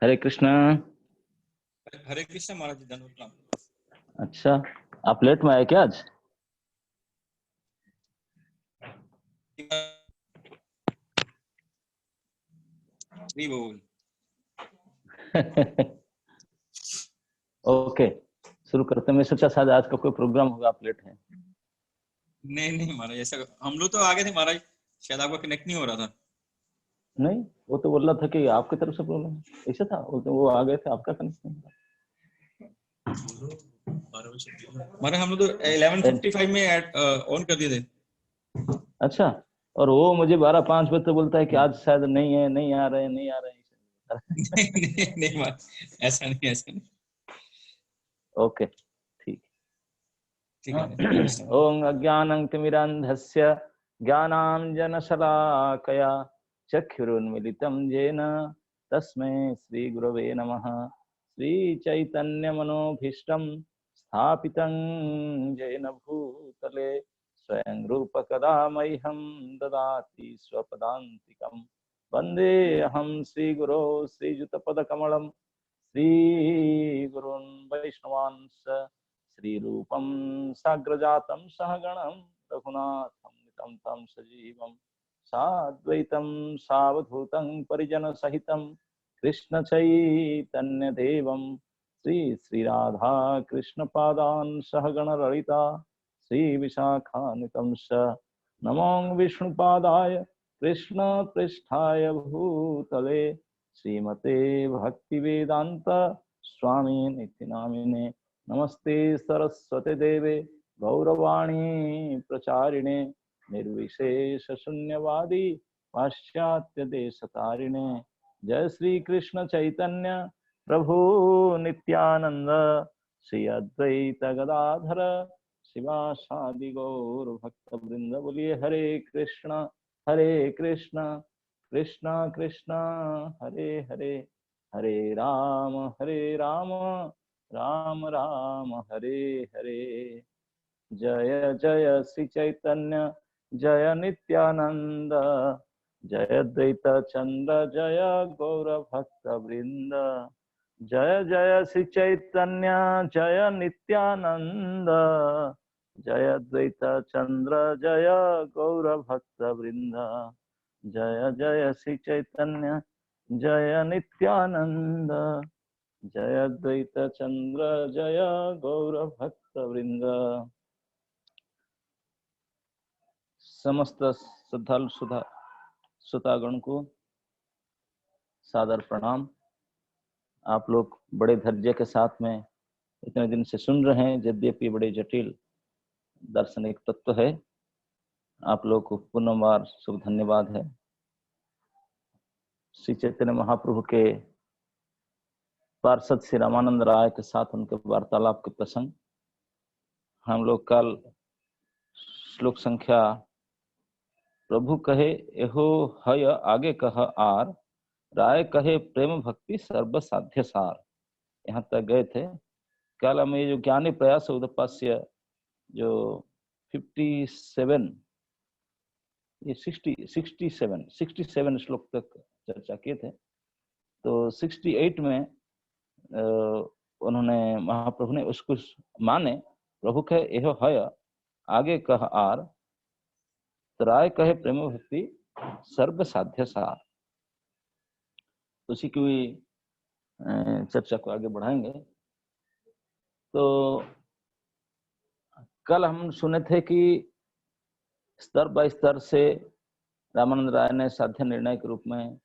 हरे कृष्णा। हरे कृष्णा महाराज जी, धन्यवाद प्रणाम। अच्छा, आप लेट में आए क्या आज? नहीं बोल। ओके, शुरू करते। मैं सोचा शायद आज का कोई प्रोग्राम होगा, आप लेट हैं। नहीं महाराज, ऐसा हम लोग तो आगे थे महाराज, शायद आपका कनेक्ट नहीं हो रहा था। नहीं, वो तो बोल रहा था कि आपकी तरफ से प्रॉब्लम है, ऐसा था। वो आ गए थे, आपका कनेक्शन था। महाराज हम लोग तो 11:55 में ऑन कर दिए थे। अच्छा, और वो मुझे 12:05 बजे तो बोलता है कि आज शायद नहीं है, नहीं आ रहे, नहीं आ रहे हैं। नहीं महाराज, ऐसा नहीं। ओके, ठीक है। ओम अज्ञानं तिमिरान्धस्य ज्ञानाञ्जनशलाकया चक्षुरुन्मीलितं येन तस्मै श्रीगुरवे नमः। श्रीचैतन्यमनोभीष्टं स्थापितं येन भूतले स्वयं रूपकदा मह्यं ददाति स्वपदान्तिकं। वन्देऽहं श्रीगुरो श्रीयुतपदकमलं श्रीगुरुन् वैष्णवांश्च श्रीरूपं साग्रजातं सहगणं रघुनाथं नितं तं सजीवं साद्वैतं सावधूतं परिजनसहितं कृष्णचैतन्यदेवं श्रीराधा कृष्णपादान् सहगणललिता श्रीविशाखान्वितं च नमो विष्णुपादाय कृष्णपृष्ठाय भूतले श्रीमते भक्तिवेदांत स्वामी नित्य नामिने नमस्ते सरस्वती देवे गौरवाणी प्रचारिणे निर्विशेष शून्यवादी पाश्चात्य देशतारिणे। जय श्री कृष्ण चैतन्य प्रभु नित्यानंद श्री अद्वैत गदाधर शिवासादि गौर भक्त वृंद। बोलिए हरे कृष्ण कृष्ण कृष्ण हरे हरे, हरे राम राम राम हरे हरे। जय जय श्री चैतन्य जय नित्यानंद जय द्वैत चंद्र जय गौर भक्त वृंद। जय जय श्री चैतन्य जय नित्यानंद जय द्वैत चंद्र जय गौर भक्त वृंद। जय जय श्री चैतन्य जय नित्यानंद जय द्वैत चंद्र जय गौर भक्त वृंद। समस्त श्रद्धालु श्रोतागण को सादर प्रणाम। आप लोग बड़े धैर्य के साथ में इतने दिन से सुन रहे हैं, यद्यपि बड़े जटिल दार्शनिक तत्व है। आप लोग को पुनर्बार शुभ धन्यवाद है। श्री चैतन्य महाप्रभु के पार्षद श्री रामानंद राय के साथ उनके वार्तालाप के प्रसंग हम लोग कल श्लोक संख्या प्रभु कहे एहो हय आगे कह आर राय कहे प्रेम भक्ति सर्व साध्य सार, यहाँ तक गए थे। कल हमें जो ज्ञानी प्रयास उदपास्य जो 57 ये 67 श्लोक तक चर्चा किए थे। तो 68 में उन्होंने महाप्रभु ने उसको माने प्रभु कहे एहो हय आगे कह आर राय कहे प्रेम भक्ति सर्व साध्य सार। उसी की चर्चा को आगे बढ़ाएंगे। तो कल हम सुने थे कि स्तर बाय स्तर से रामानंद राय ने साध्य निर्णय के रूप में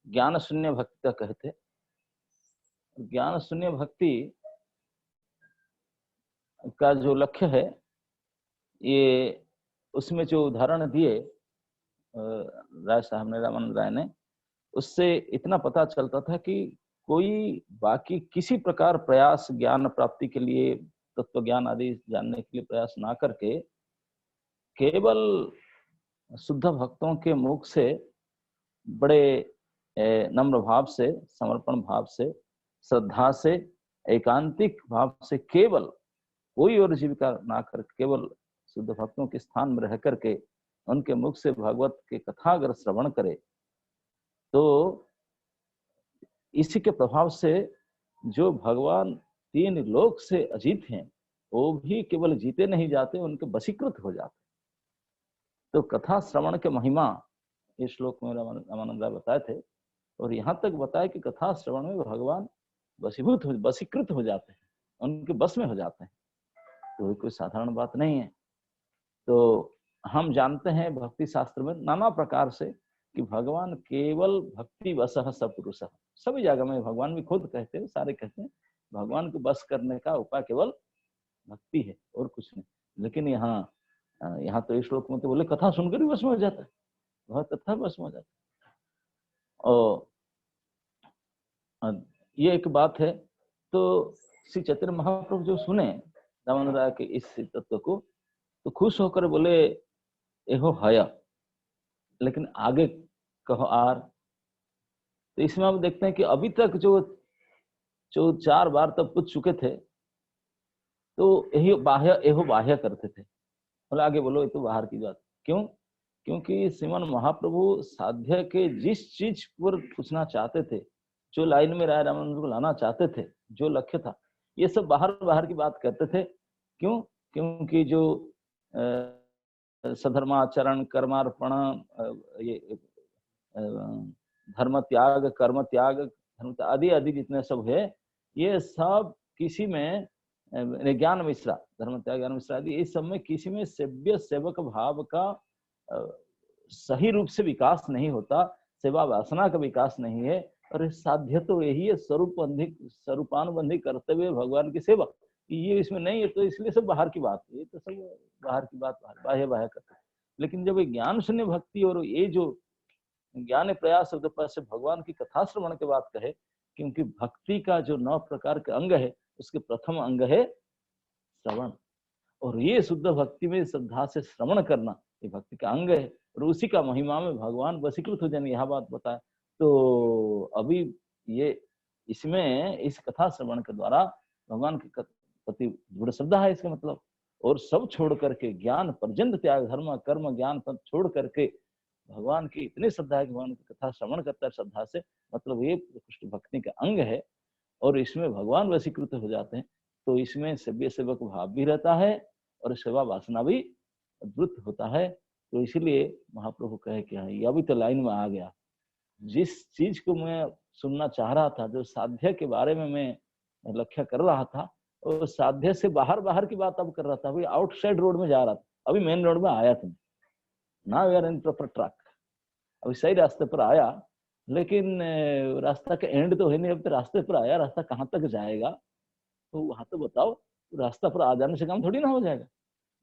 ज्ञान शून्य भक्ति का कहे थे। ज्ञान शून्य भक्ति का जो लक्ष्य है, ये उसमें जो उदाहरण दिए राय साहब ने, रामानंद राय ने, उससे इतना पता चलता था कि कोई बाकी किसी प्रकार प्रयास ज्ञान प्राप्ति के लिए, तत्व ज्ञान आदि जानने के लिए प्रयास ना करके केवल शुद्ध भक्तों के मुख से बड़े नम्र भाव से, समर्पण भाव से, श्रद्धा से, एकांतिक भाव से, केवल कोई और जीविका ना कर केवल शुद्ध भक्तों के स्थान में रह करके उनके मुख से भागवत के कथा अगर श्रवण करे तो इसी के प्रभाव से जो भगवान 3 लोक से अजीत हैं वो भी केवल जीते नहीं जाते, उनके वशीकृत हो जाते। तो कथा श्रवण के महिमा इस श्लोक में रामानंद राय बताए थे, और यहाँ तक बताया कि कथा श्रवण में भगवान वशीकृत हो जाते हैं, उनके बस में हो जाते हैं। तो कोई साधारण बात नहीं है। तो हम जानते हैं भक्ति शास्त्र में नाना प्रकार से कि भगवान केवल भक्ति वशः सपुरुषः, सभी जगह में भगवान भी खुद कहते हैं, सारे कहते हैं भगवान को बस करने का उपाय केवल भक्ति है और कुछ नहीं। लेकिन यहाँ तो इस श्लोक में तो बोले कथा सुनकर ही बस में हो जाता है, वह कथा बस में हो जाता है। और ये एक बात है। तो श्री चैतन्य महाप्रभु जो सुने रामानंद राय के इस तत्व को तो खुश होकर बोले एहो हया, लेकिन आगे कहो आर। तो इसमें हम देखते हैं कि अभी तक जो 4 बार तब पूछ चुके थे तो यही बाह्य एहो बाह्य करते थे, बोले आगे बोलो, ये तो बाहर की बात। क्यों? क्योंकि श्रीमान महाप्रभु साध्य के जिस चीज पर पूछना चाहते थे, जो लाइन में राय रामानंद को लाना चाहते थे, जो लक्ष्य था, ये सब बाहर की बात करते थे। क्यों? क्योंकि जो सधर्माचरण, कर्मार्पण, ये धर्म त्याग, कर्म त्याग, धर्म आदि जितने सब है, ये सब किसी में ज्ञान मिश्रा, धर्म त्याग, ज्ञान मिश्रा आदि, इस सब में किसी में सेव्य सेवक भाव का सही रूप से विकास नहीं होता, सेवा वासना का विकास नहीं है। और साध्य तो यही है, स्वरूपानुबंधी करते हुए भगवान की सेवा, ये इसमें नहीं है। तो इसलिए सब बाहर की बात है, ये तो सब बाहर की बात, बाह्य करते हैं। लेकिन जब ज्ञान शून्य भक्ति और ये जो ज्ञान प्रयास से भगवान की कथा श्रवण के बाद कहे, क्योंकि भक्ति का जो 9 प्रकार के अंग है, उसके प्रथम अंग है श्रवण, और ये शुद्ध भक्ति में श्रद्धा से श्रवण करना ये भक्ति का अंग है, और उसी का महिमा में भगवान वशीकृत हो जाने, यह बात बताया। तो अभी ये इसमें इस कथा श्रवण के द्वारा भगवान के प्रति दृढ़ श्रद्धा है, इसका मतलब। और सब छोड़ करके ज्ञान पर्यंत त्याग, धर्म कर्म ज्ञान सब छोड़ करके भगवान की इतनी श्रद्धा है कि भगवान की कथा श्रवण करता है श्रद्धा से, मतलब ये कृष्ण भक्ति का अंग है, और इसमें भगवान वशीकृत हो जाते हैं। तो इसमें सेव्य सेवक भाव भी रहता है और सेवा वासना भी अद्भुत होता है। तो इसीलिए महाप्रभु कहे कि ये अभी तो लाइन में आ गया, जिस चीज को मैं सुनना चाह रहा था, जो साध्य के बारे में मैं लक्ष्य कर रहा था, और साध्य से बाहर की बात अब कर रहा था, अभी आउटसाइड रोड में जा रहा था, अभी मेन रोड में आया था ना, we are in proper track, अभी सही रास्ते पर आया। लेकिन रास्ता का एंड तो है नहीं, अब तो रास्ते पर आया, रास्ता कहाँ तक जाएगा तो वहां तो बताओ। रास्ता पर आ जाने से काम थोड़ी ना हो जाएगा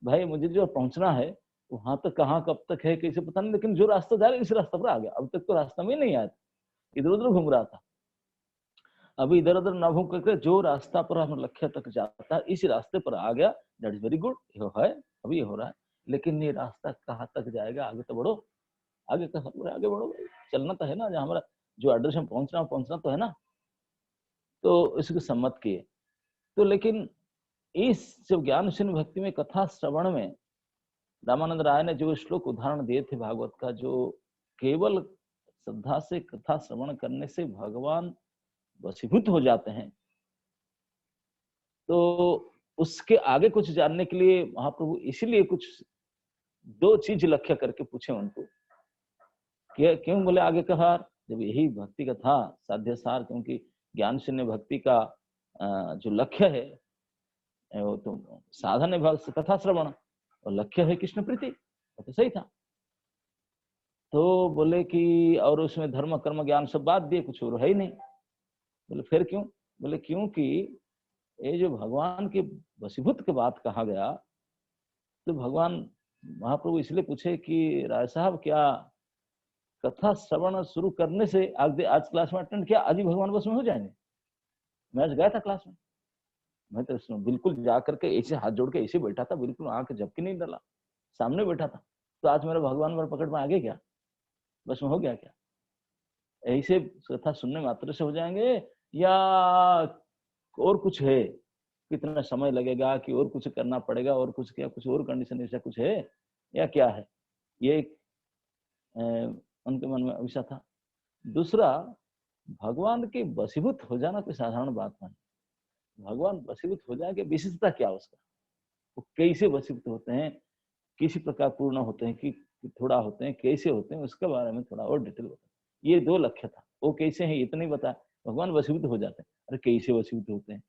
भाई, मुझे जो पहुंचना है वहां तक कहाँ कब तक है कैसे पता नहीं, लेकिन जो रास्ता जा रहा है इस रास्ते पर आ गया। अब तक तो रास्ता में नहीं आया था, इधर उधर घूम रहा था। अभी इधर उधर न घूम करके जो रास्ता पर हम लक्ष्य तक जाता है इस रास्ते पर आ गया, दैट इज वेरी गुड, ये है अभी ये हो रहा है। लेकिन ये रास्ता कहाँ तक जाएगा, आगे तो बढ़ो, आगे बढ़ो, चलना तो है ना, जहाँ हमारा जो एड्रेस में पहुंचना तो है ना। तो इसको सम्मत किए। तो लेकिन इस जो ज्ञान शून्य भक्ति में कथा श्रवण में रामानंद राय ने जो श्लोक उदाहरण दिए थे भागवत का, जो केवल श्रद्धा से कथा श्रवण करने से भगवान वशीभूत हो जाते हैं, तो उसके आगे कुछ जानने के लिए महाप्रभु इसीलिए कुछ 2 चीज लक्ष्य करके पूछे उनको, क्यों बोले आगे कहा, जब यही भक्ति का था साध्य सार, क्योंकि ज्ञान शून्य भक्ति का जो लक्ष्य है वो तो साधन है कथा श्रवण, और लक्ष्य है कृष्ण प्रीति, तो सही था। तो बोले कि और उसमें धर्म कर्म ज्ञान सब बात दिए, कुछ और है ही नहीं। बोले फिर क्यों? बोले क्योंकि ये जो भगवान के वशीभूत के बात कहा गया, तो भगवान महाप्रभु इसलिए पूछे कि राय साहब क्या कथा श्रवण शुरू करने से आज क्लास में अटेंड किया, आज ही भगवान वश में हो जाएंगे? मैं आज गया था क्लास में, मैं तो बिल्कुल जाकर के ऐसे हाथ जोड़ के ऐसे बैठा था, बिल्कुल आंख झपकी नहीं डाला, सामने बैठा था। तो आज मेरा भगवान मेरे पकड़ में आ गए क्या, बस में हो गया क्या? ऐसे कथा सुनने मात्र से हो जाएंगे या और कुछ है, कितना समय लगेगा कि और कुछ करना पड़ेगा, और कुछ क्या, कुछ और कंडीशन ऐसा कुछ है या क्या है? ये एक उनके मन में विषय था। दूसरा, भगवान के वशीभूत हो जाना कोई साधारण बात नहीं। भगवान वशीभूत हो जाएंगे, विशिष्टता क्या उसका, वो कैसे वशीभूत होते हैं, किसी प्रकार पूर्ण होते हैं कि थोड़ा होते हैं, कैसे होते हैं, उसके बारे में थोड़ा और डिटेल बता। ये दो लक्ष्य था। वो कैसे हैं इतना ही बता, भगवान वशीभूत हो जाते हैं। अरे कैसे वशीभूत होते हैं,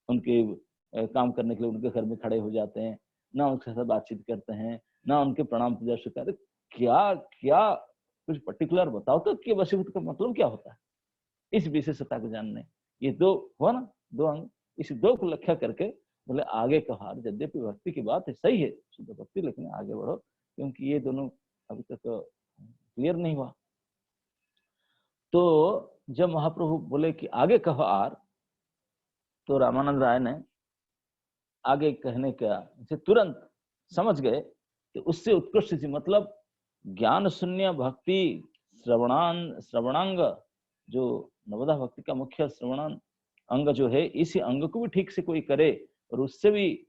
उनके काम करने के लिए उनके घर में खड़े हो जाते हैं, ना उनके साथ बातचीत करते हैं, ना उनके प्रणाम पूजा स्वीकार। क्या क्या कुछ पर्टिकुलर बताओ तो कि वशीभूत का मतलब क्या होता है, इस विशेषता को जानने। ये दो हुआ ना, दो अंग, इस दो को लक्ष्य करके बोले आगे कहा। यद्यपि भक्ति की बात है, सही है शुद्ध भक्ति, लेकिन आगे बढ़ो, क्योंकि ये दोनों अभी तक क्लियर नहीं हुआ। तो जब महाप्रभु बोले कि आगे कहो आर, तो रामानंद राय ने आगे कहने का से तुरंत समझ गए कि उससे उत्कृष्ट चीज, मतलब ज्ञान शून्य भक्ति श्रवणांग, जो नवदा भक्ति का मुख्य श्रवणांग अंग जो है, इसी अंग को भी ठीक से कोई करे और उससे भी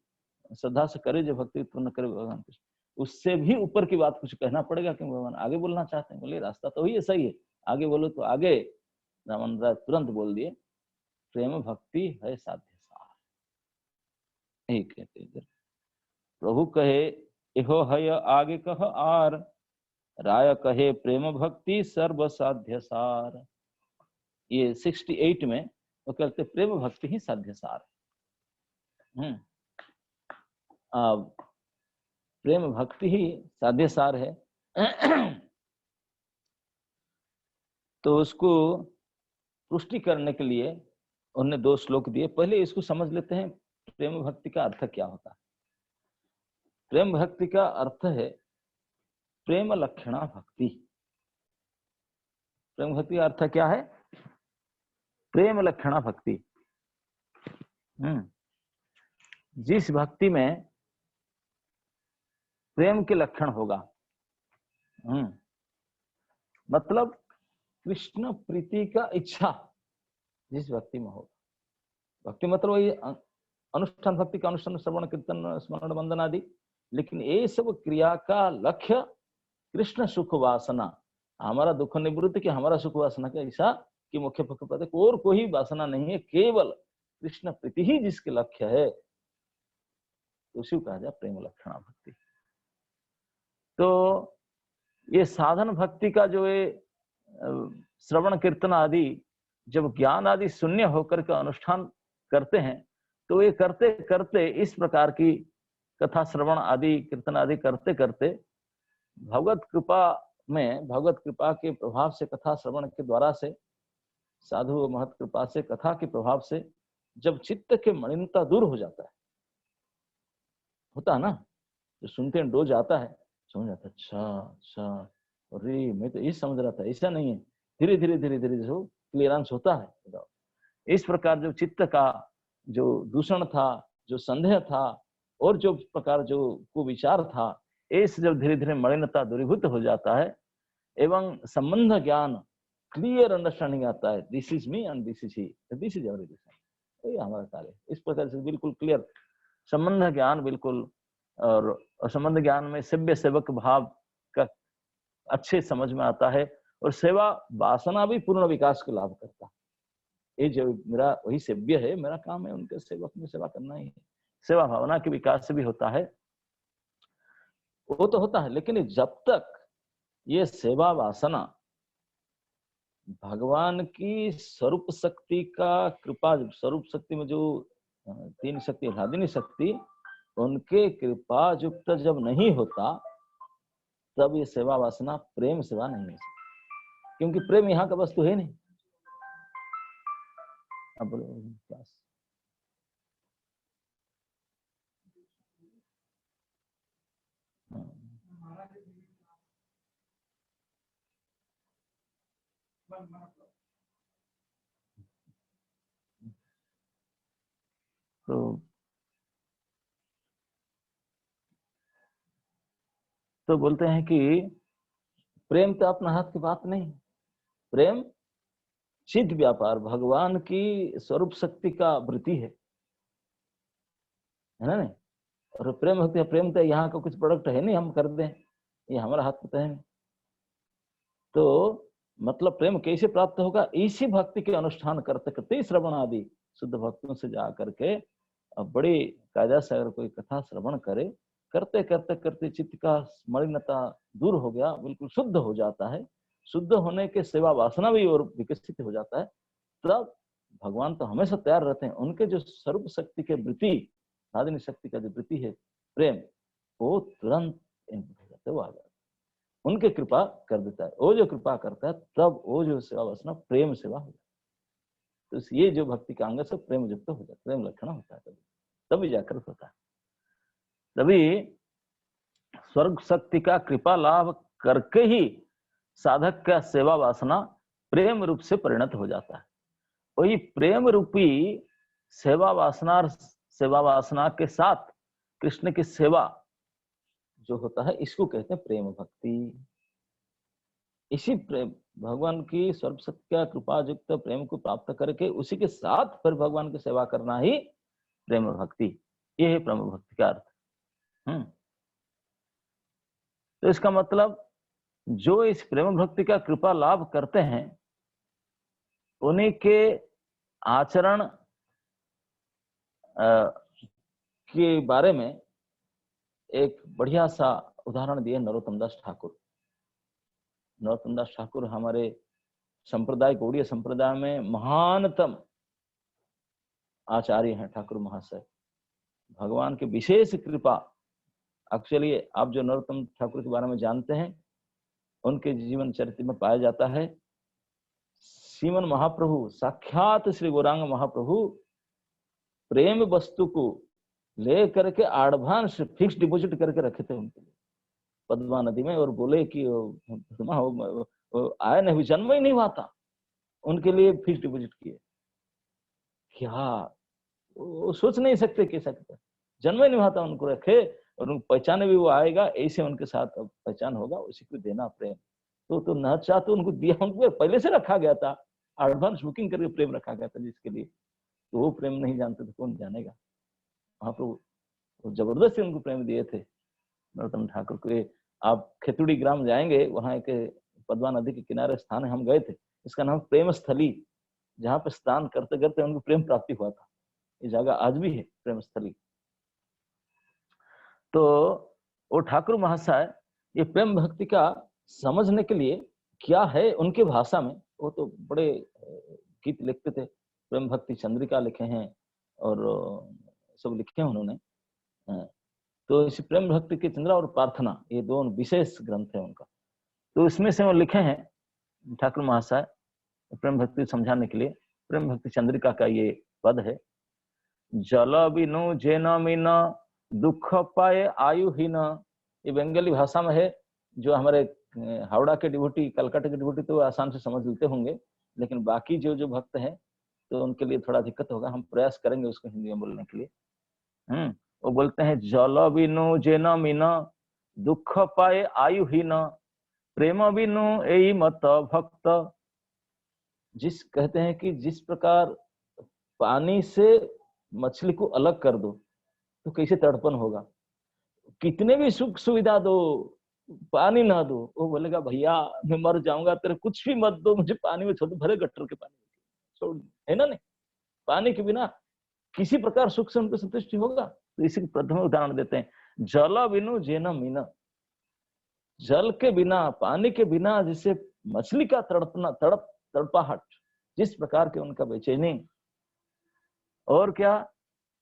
श्रद्धा से करे, जो भक्ति उत्पन्न करे भगवान कृष्ण, उससे भी ऊपर की बात कुछ कहना पड़ेगा, क्योंकि भगवान आगे बोलना चाहते हैं। बोले रास्ता तो ही सही है, आगे बोलो। तो आगे रामानंद राय तुरंत बोल दिए, प्रेम भक्ति है साध्य सार। प्रभु कहे इहो है आगे कह आर, राय कहे प्रेम भक्ति सर्व साध्य सार। ये 68 में वो कहते प्रेम भक्ति ही साध्य सार। प्रेम भक्ति ही साध्य सार है। तो उसको पुष्टि करने के लिए उन्होंने 2 श्लोक दिए। पहले इसको समझ लेते हैं, प्रेम भक्ति का अर्थ क्या होता है। प्रेम भक्ति का अर्थ है प्रेम लक्षणा भक्ति। प्रेम भक्ति का अर्थ क्या है, प्रेम लक्षणा भक्ति। जिस भक्ति में प्रेम के लक्षण होगा, मतलब कृष्ण प्रीति का इच्छा जिस भक्ति में होगा। भक्ति मतलब वही अनुष्ठान भक्ति का अनुष्ठान, श्रवण कीर्तन स्मरण वंदन आदि, लेकिन ये सब क्रिया का लक्ष्य कृष्ण सुख वासना, हमारा दुख निवृत्ति की, हमारा सुख वासना का ऐसा कि मुख्य पक्ष पद और कोई वासना नहीं है, केवल कृष्ण प्रीति ही जिसके लक्ष्य है, उसी को कहा जाए प्रेम लक्षणा भक्ति। तो ये साधन भक्ति का जो है श्रवण कीर्तन आदि, जब ज्ञान आदि शून्य होकर के अनुष्ठान करते हैं, तो ये करते करते इस प्रकार की कथा श्रवण आदि कीर्तन आदि करते करते भगवत कृपा में, भगवत कृपा के प्रभाव से, कथा श्रवण के द्वारा से, साधु महत कृपा से, कथा के प्रभाव से जब चित्त के मलिनता दूर हो जाता है, होता है ना, जो सुनते हैं डोज आता है, समझ आता है अच्छा अरे मैं तो ये समझ रहा था, ऐसा नहीं है। धीरे धीरे धीरे धीरे जो क्लियरेंस होता है, इस प्रकार जो चित्त का जो दूषण था, जो संदेह था, और जो प्रकार जो कुविचार था, ऐसे जब धीरे धीरे मलिनता दूरीभूत हो जाता है एवं संबंध ज्ञान क्लियर अंडरस्टैंडिंग आता है, this is me and this is he, this is everything, ये हमारा कार्य। इस प्रकार से बिल्कुल क्लियर संबंध ज्ञान, बिल्कुल, और संबंध ज्ञान में सेव्य सेवक भाव का अच्छे समझ में आता है, और सेवा वासना भी पूर्ण विकास को लाभ करता है। ये जो मेरा वही सेव्य है, मेरा काम है उनके सेवक में सेवा करना ही है, सेवा भावना के विकास से भी होता है, वो तो होता है। लेकिन जब तक ये सेवा वासना भगवान की स्वरूप शक्ति का कृपा, स्वरूप शक्ति में जो 3 शक्ति, ह्लादिनी शक्ति, उनके कृपा युक्त जब नहीं होता, तब ये सेवा वासना प्रेम सेवा नहीं हो सकती, क्योंकि प्रेम यहाँ का वस्तु है नहीं। अब क्लास तो बोलते हैं कि प्रेम तो अपना हाथ की बात नहीं, प्रेम चिद व्यापार, भगवान की स्वरूप शक्ति का वृत्ति है ना नहीं। और प्रेम होती है, प्रेम तो यहाँ का कुछ प्रोडक्ट है नहीं हम कर दें, ये हमारा हाथ में है। तो मतलब प्रेम कैसे प्राप्त होगा? इसी भक्ति के अनुष्ठान करते करते, श्रवण आदि शुद्ध भक्तों से जा करके अब बड़ी कायदा से अगर कोई कथा श्रवण करे, करते करते करते चित्त का मलिनता दूर हो गया, बिल्कुल शुद्ध हो जाता है। शुद्ध होने के सेवा वासना भी और विकसित हो जाता है। तब भगवान तो हमेशा तैयार रहते हैं। उनके जो सर्व शक्ति के वृत्ति, साधनी शक्ति का जो वृत्ति है प्रेम, वो तुरंत वो आ जाता है, उनके कृपा कर देता है। वो जो कृपा करता है तब वो जो सेवा वासना प्रेम सेवा हो जाती है। तो ये जो भक्ति का अंग से प्रेम युक्त हो जाता है, प्रेम लक्षण होता है, तभी जाकर होता है। तभी स्वर्ग शक्ति का कृपा लाभ करके ही साधक का सेवा वासना प्रेम रूप से परिणत हो जाता है। वही प्रेम रूपी सेवा वासना के साथ कृष्ण की सेवा जो होता है, इसको कहते हैं प्रेम भक्ति। इसी प्रेम भगवान की सर्व शक्ति का कृपा युक्त प्रेम को प्राप्त करके उसी के साथ फिर भगवान की सेवा करना ही प्रेम भक्ति, ये है प्रेम भक्ति का अर्थ। तो इसका मतलब जो इस प्रेम भक्ति का कृपा लाभ करते हैं, उन्हीं के आचरण के बारे में एक बढ़िया सा उदाहरण दिए नरोत्तम दास ठाकुर। नरोत्तम दास ठाकुर हमारे संप्रदाय, गौड़ीय संप्रदाय में महानतम आचार्य हैं ठाकुर महाशय। भगवान की विशेष कृपा, एक्चुअली आप जो नरोत्तम ठाकुर के बारे में जानते हैं, उनके जीवन चरित्र में पाया जाता है श्रीमन महाप्रभु, साक्षात श्री गौरांग महाप्रभु प्रेम वस्तु को ले करके एडवांस फिक्स डिपॉजिट करके रखे थे उनके लिए पद्मा नदी में, और बोले कि आया नहीं, जन्म ही नहीं हुआ था, उनके लिए फिक्स डिपॉजिट किए। क्या वो सोच नहीं सकते कैसा करता, जन्म ही नहीं हुआ था, उनको रखे और उनको पहचाने भी वो आएगा, ऐसे उनके साथ पहचान होगा, उसी को देना प्रेम। तो न चाह तो उनको दिया, उनको पहले से रखा गया था, एडवांस बुकिंग करके प्रेम रखा गया था जिसके लिए। तो वो प्रेम नहीं जानते तो कौन जानेगा। वहां पर जबरदस्ती उनको प्रेम दिए थे नरोत्तम ठाकुर को। आप खेतुड़ी ग्राम जाएंगे, वहां एक पद्मा नदी के किनारे स्थान है, हम गए थे, इसका नाम प्रेम स्थली, जहाँ पे स्नान करते करते उनको प्रेम प्राप्ति हुआ था। ये जगह आज भी है प्रेम स्थली। तो वो ठाकुर महाशय ये प्रेम भक्ति का समझने के लिए क्या है उनके भाषा में, वो तो बड़े गीत लिखते थे, प्रेम भक्ति चंद्रिका लिखे हैं और सब लिखे हैं उन्होंने। तो इस प्रेम भक्ति की चंद्रा और प्रार्थना, ये दो विशेष ग्रंथ है उनका। तो इसमें से वो लिखे हैं ठाकुर महाशय प्रेम भक्ति समझाने के लिए। प्रेम भक्ति चंद्रिका का ये पद है, जल बिनु जेन मीन दुख पाए आयु ही न। ये बंगाली भाषा में है, जो हमारे हावड़ा के डिवोटी, कलकत्ता के डिवोटी तो आसान से समझ लेते होंगे, लेकिन बाकी जो भक्त हैं तो उनके लिए थोड़ा दिक्कत होगा। हम प्रयास करेंगे उसको हिंदी में बोलने के लिए। वो बोलते हैं, जल बिनु जेन मीन दुख पाए आयु ही न, प्रेम बिनु एई मत भक्त। जिस कहते हैं कि जिस प्रकार पानी से मछली को अलग कर दो तो कैसे तड़पन होगा, कितने भी सुख सुविधा दो, पानी ना दो, वो बोलेगा भैया मैं मर जाऊंगा, तेरे कुछ भी मत दो, मुझे पानी में छोड़ दो, भले गट्टर के पानी छोड़, है ना। नहीं, पानी के बिना किसी प्रकार सुख से उनको संतुष्टि होगा। तो इसी प्रथम उदाहरण देते हैं, जल बिनु जेन मीन। जल के बिना, पानी के बिना जिसे मछली का तड़पाहट, जिस प्रकार के उनका बेचैनी, और क्या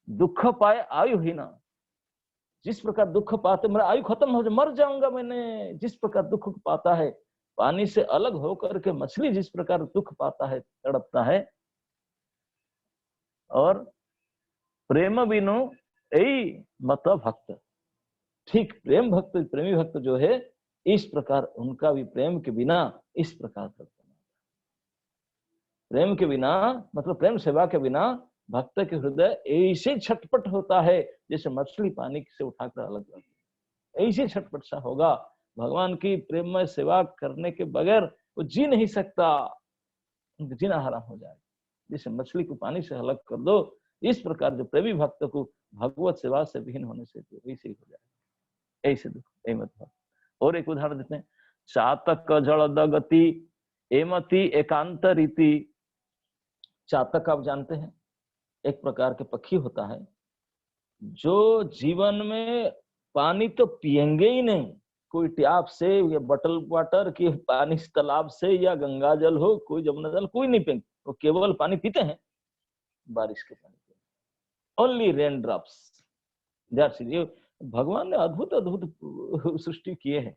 दुख पाए आयु ही ना, जिस प्रकार दुख पाते, मेरा आयु खत्म हो जाए, मर जाऊंगा मैंने, जिस प्रकार दुख पाता है पानी से अलग होकर के मछली जिस प्रकार दुख पाता है, तड़पता है। और प्रेम बिनु एई मत भक्त, ठीक प्रेम भक्त, प्रेमी भक्त जो है, इस प्रकार उनका भी प्रेम के बिना इस प्रकार तड़पना। प्रेम के बिना मतलब प्रेम सेवा के बिना भक्त के हृदय ऐसे छटपट होता है जैसे मछली पानी से उठाकर अलग करती है, ऐसे छटपट सा होगा। भगवान की प्रेम में सेवा करने के बगैर वो जी नहीं सकता, जीना हराम हो जाएगा। जैसे मछली को पानी से अलग कर दो, इस प्रकार जो प्रेमी भक्त को भगवत सेवा से विहीन होने से वैसे ही हो जाएगा, ऐसे दुख मत। और एक उदाहरण देते हैं, चातक जलद गति एमति एकांत रीति। चातक आप जानते हैं, एक प्रकार के पक्षी होता है जो जीवन में पानी तो पिएंगे ही नहीं, कोई ट्याप से या बटल वाटर की पानी तालाब से या गंगा जल हो, कोई जमुना जल, कोई नहीं पिएंगे, वो केवल पानी पीते हैं, बारिश के पानी, ओनली रेन ड्रॉप्स। ये भगवान ने अद्भुत अद्भुत सृष्टि किए हैं।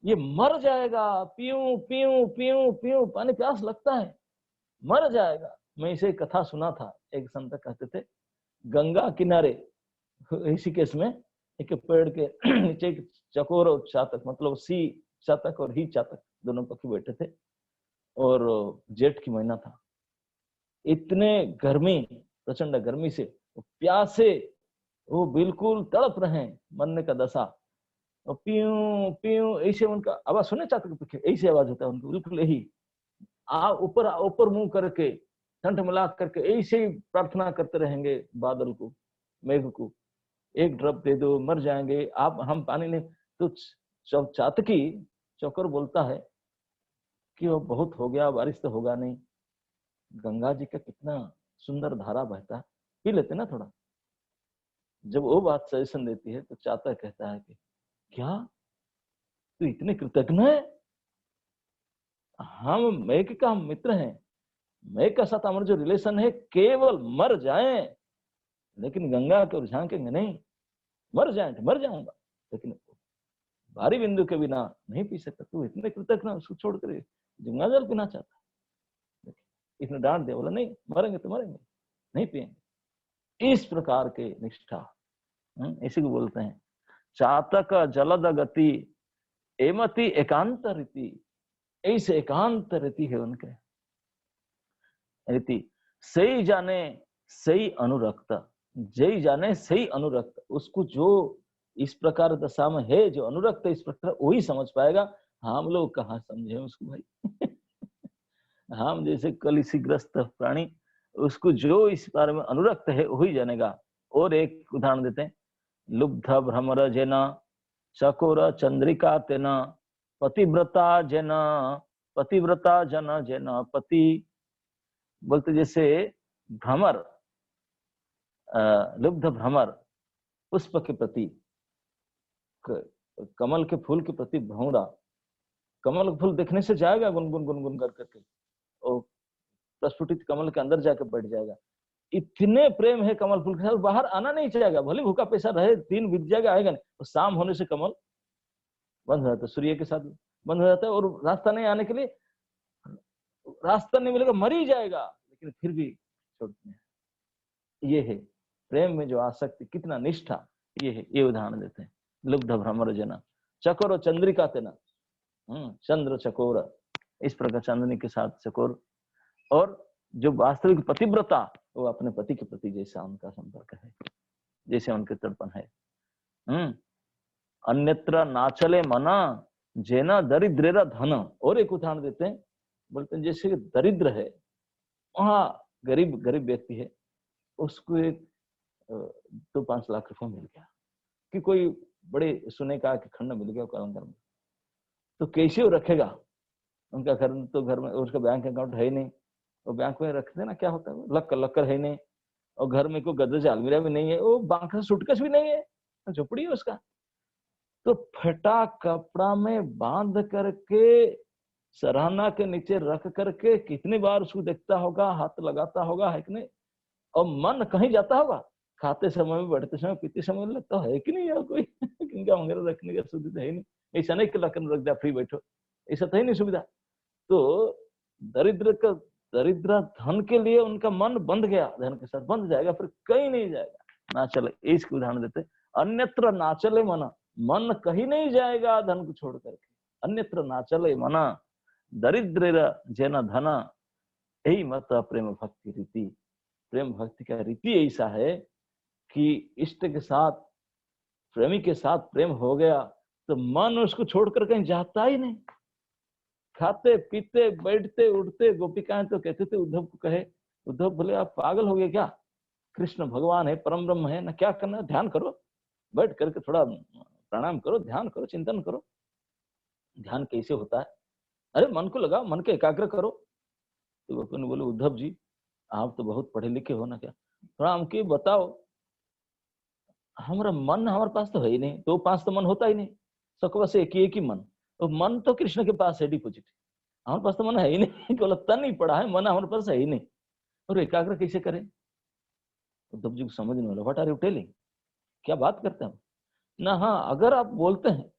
ये मर जाएगा, पीऊं पीऊं पीऊं पीऊं, पानी प्यास लगता है, मर जाएगा। मैं इसे कथा सुना था, एक संत कहते थे गंगा किनारे ऋषिकेश में एक पेड़ के नीचे एक चकोर और चातक, मतलब सी चातक और ही चातक दोनों पक्षी बैठे थे, और जेठ की महीना था, इतने गर्मी, प्रचंड गर्मी से प्यासे वो बिल्कुल तड़प रहे हैं, मरने का दशा, और पीऊं पीऊं ऐसे उनका आवाज सुने, चातक पक्षी ऐसे आवाज होता है उनको, बिल्कुल यही ऊपर ऊपर मुंह करके ठंड मिला करके ऐसे ही प्रार्थना करते रहेंगे बादल को, मेघ को, एक ड्रॉप दे दो, मर जाएंगे आप, हम पानी नहीं। तो चातकी चौकर बोलता है कि वो बहुत हो गया, बारिश तो होगा नहीं, गंगा जी का कितना सुंदर धारा बहता, पी लेते ना थोड़ा। जब वो बात सजेशन देती है तो चातक कहता है कि क्या तू इतने कृतज्ञ है, हम मेघ का हम मित्र हैं, मेघ का साथ हमारा जो रिलेशन है केवल मर जाए, लेकिन गंगा को झांकेंगे नहीं, मर जाए तो मर जाऊंगा, लेकिन भारी बिंदु के बिना नहीं पी सकता, तू इतने कृतज्ञ, उसको छोड़कर गंगा जल पीना चाहता। इसने डांट दिया, बोला नहीं, मरेंगे तो मरेंगे, नहीं पिएंगे। इस प्रकार के निष्ठा, इसी को बोलते हैं चातक जलद गति एमति एकांत रीति। ऐसे एकांत रीति है उनके, रीति सही जाने सही अनुरक्त, जय जाने सही अनुरक्त। उसको जो इस प्रकार दशा में है, जो अनुरक्त है इस प्रकार, वही समझ पाएगा। हम लोग कहाँ समझे उसको भाई हम जैसे कलिसीग्रस्त प्राणी, उसको जो इस बारे में अनुरक्त है वही जानेगा। और एक उदाहरण देते हैं, लुब्ध भ्रमर जेना चकोर चंद्रिका तेना पतिव्रता जेना, पतिव्रता जना जेना पति। बोलते जैसे भ्रमर, लुब्ध भ्रमर पुष्प के प्रति, कमल के फूल के प्रति भौरा, कमल फूल देखने से जाएगा गुनगुन गुनगुन कर करके, और प्रस्फुटित कमल के अंदर जाकर बैठ जाएगा। इतने प्रेम है कमल फूल के साथ, बाहर आना नहीं चाहेगा, भले भूखा पैसा रहे, दिन बीत जाएगा, आएगा नहीं। और शाम होने से कमल बंद हो जाता है, सूर्य के साथ बंद हो जाता है, और रास्ता नहीं आने के लिए, रास्ता नहीं मिलेगा, मर ही जाएगा, लेकिन फिर भी छोड़ते हैं। ये है प्रेम में जो आसक्ति, कितना निष्ठा, ये है। ये उदाहरण देते हैं, लुब्ध भ्रमर जना चकोर चंद्रिका तेना, चंद्र चकोर, इस प्रकार चांदनी के साथ चकोर। और जो वास्तविक पतिव्रता, वो अपने पति के प्रति जैसा उनका संपर्क है, जैसे उनके तर्पण है। अन्यत्र नाचले मना जेना दरिद्रेरा धन। और एक उदाहरण देते हैं, बोलते हैं जैसे दरिद्र है, वहां गरीब व्यक्ति है, उसको एक 2-5 लाख रुपया मिल गया, कि कोई बड़े सोने का खंड मिल गया कलंगर में, तो कैसे वो रखेगा? उनका घर तो, घर में उसका बैंक अकाउंट है ही नहीं, वो बैंक में रखते ना, क्या होता है, लक्कर है ही नहीं, और घर में कोई गद्दे अलमीरा भी नहीं है, वो बैंक का सूटकेस भी नहीं है, झोपड़ी है उसका। तो फटा कपड़ा में बांध करके सराहना के नीचे रख करके कितनी बार उसको देखता होगा, हाथ लगाता होगा, है कि नहीं? और मन कहीं जाता होगा, खाते समय में, बैठते समय, पीते समय लगता है कि नहीं यार कोई किनका वगैरह रखने का सुविधा है नहीं, ऐसा नहीं कि लकन रख दिया फ्री बैठो, ऐसा तो है नहीं सुविधा। तो दरिद्र धन के लिए उनका मन बंध गया, धन के साथ बंध जाएगा, फिर कहीं नहीं जाएगा। ना चले, इसके उदाहरण देते, अन्यत्र ना चले मना, मन कहीं नहीं जाएगा धन को छोड़ करके। अन्यत्र ना चले मना दरिद्र जेना धना, यही मत प्रेम भक्ति रीति। प्रेम भक्ति का रीति ऐसा है कि इष्ट के साथ, प्रेमी के साथ प्रेम हो गया तो मन उसको छोड़कर कहीं जाता ही नहीं। खाते पीते बैठते उठते, गोपिकाएं तो कहते थे उद्धव को, कहे उद्धव बोले आप पागल हो गए क्या, कृष्ण भगवान है, परम ब्रह्म है ना, क्या करना, ध्यान करो, बैठ करके थोड़ा प्राणायाम करो, ध्यान करो, चिंतन करो, ध्यान कैसे होता है? अरे मन को लगाओ, मन को एकाग्र करो। तो गोपी ने बोले, उद्धव जी आप तो बहुत पढ़े लिखे हो ना, क्या थोड़ा हमको बताओ। हमारा मन हमारे पास तो है ही नहीं, दो पांच तो मन होता ही नहीं, सबके पास एक ही मन। तो मन तो कृष्ण के पास है डिपोजिट, हमारे पास तो मन है ही नहीं। केवल तन ही पड़ा है, मन हमारे पास है ही नहीं, और एकाग्र कैसे करें? उद्धव जी को समझ नहीं बोला, व्हाट आर यू टेलिंग, क्या बात करते हैं ना? हाँ, अगर आप बोलते हैं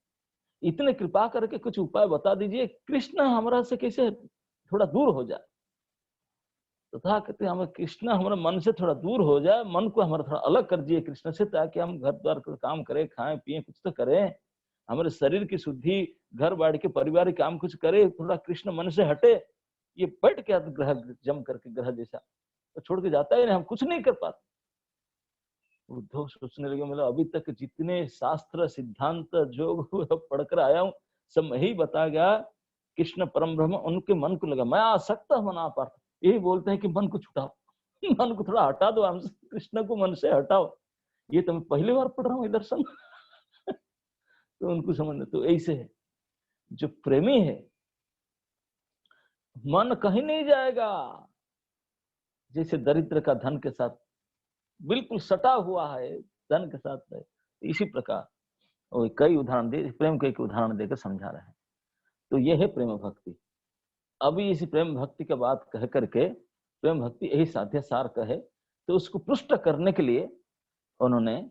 इतने कृपा करके कुछ उपाय बता दीजिए, कृष्ण हमारा से कैसे थोड़ा दूर हो जाए। तथा कहते हैं, हमें कृष्ण हमारे मन से थोड़ा दूर हो जाए, मन को हमारा थोड़ा अलग कर दिए कृष्ण से, ताकि हम घर द्वार का काम करें, खाएं पिए, कुछ तो करें, हमारे शरीर की शुद्धि, घर बाड़ के परिवार के काम कुछ करे, थोड़ा कृष्ण मन से हटे। ये बैठ के ग्रह जम करके ग्रह जैसा तो छोड़ के जाता ही नहीं, हम कुछ नहीं कर पाते। उद्धव सोचने लगे, मतलब अभी तक जितने शास्त्र सिद्धांत जो पढ़कर आया हूँ सब मैं ही बता गया, कृष्ण परम ब्रह्म, उनके मन को लगा मैं आसक्त मना पार्थ। यही बोलते हैं कि मन को छुटाओ, मन को थोड़ा हटा दो हमसे, कृष्ण को मन से हटाओ। ये तो मैं पहली बार पढ़ रहा हूँ ये दर्शन। तो उनको समझ, तो ऐसे है जो प्रेमी है, मन कहीं नहीं जाएगा। जैसे दरिद्र का धन के साथ बिल्कुल सटा हुआ है, धन के साथ है, इसी प्रकार और कई उदाहरण दे, प्रेम के एक उदाहरण देकर समझा रहे हैं। तो यह है प्रेम भक्ति। अभी इसी प्रेम भक्ति का बात कह करके, प्रेम भक्ति यही साध्य सार कहे, तो उसको पुष्ट करने के लिए उन्होंने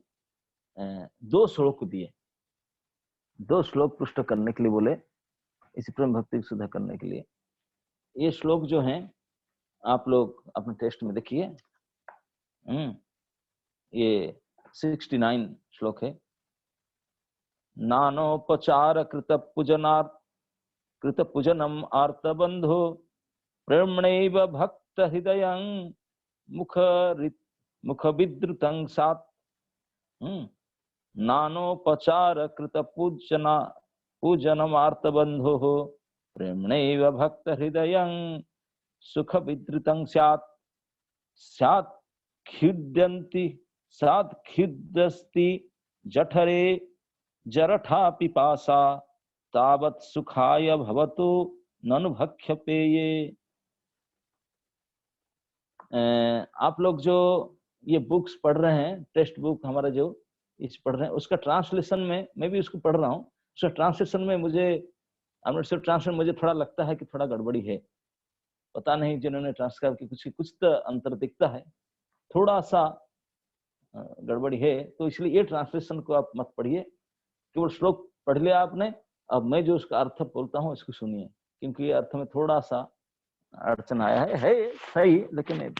दो श्लोक दिए, दो श्लोक पुष्ट करने के लिए बोले, इसी प्रेम भक्ति को सुधा करने के लिए। ये श्लोक जो हैं आप लोग अपने टेस्ट में देखिए, ये 69 श्लोक है। नानोपचार कृत पूजनम आर्तबंधु प्रेमणैव भक्त हृदय मुख विद्रुतं सात्। नानोपचार कृत पूजनम आर्तबंधु प्रेमणैव भक्त हृदय सुख विद्रुतं स्यात्। स्यात् खिद्यन्ति सात् खिद्यस्ति जठरे जरठा पिपासा तावत् सुखाय भवतु ननु भक्ष्यपेये। आप लोग जो ये बुक्स पढ़ रहे हैं, टेक्स्ट बुक हमारा जो इस पढ़ रहे हैं, उसका ट्रांसलेशन में मैं भी उसको पढ़ रहा हूँ, उसका ट्रांसलेशन में मुझे थोड़ा लगता है कि थोड़ा गड़बड़ी है। पता नहीं जिन्होंने ट्रांसक्राइब की कुछ तो अंतर दिखता है, थोड़ा सा गड़बड़ी है। तो इसलिए ये ट्रांसलेशन को आप मत पढ़िए, केवल श्लोक पढ़ लिया आपने। अब मैं जो उसका अर्थ बोलता हूँ इसको सुनिए, क्योंकि ये अर्थ में थोड़ा सा अड़चन आया है सही, लेकिन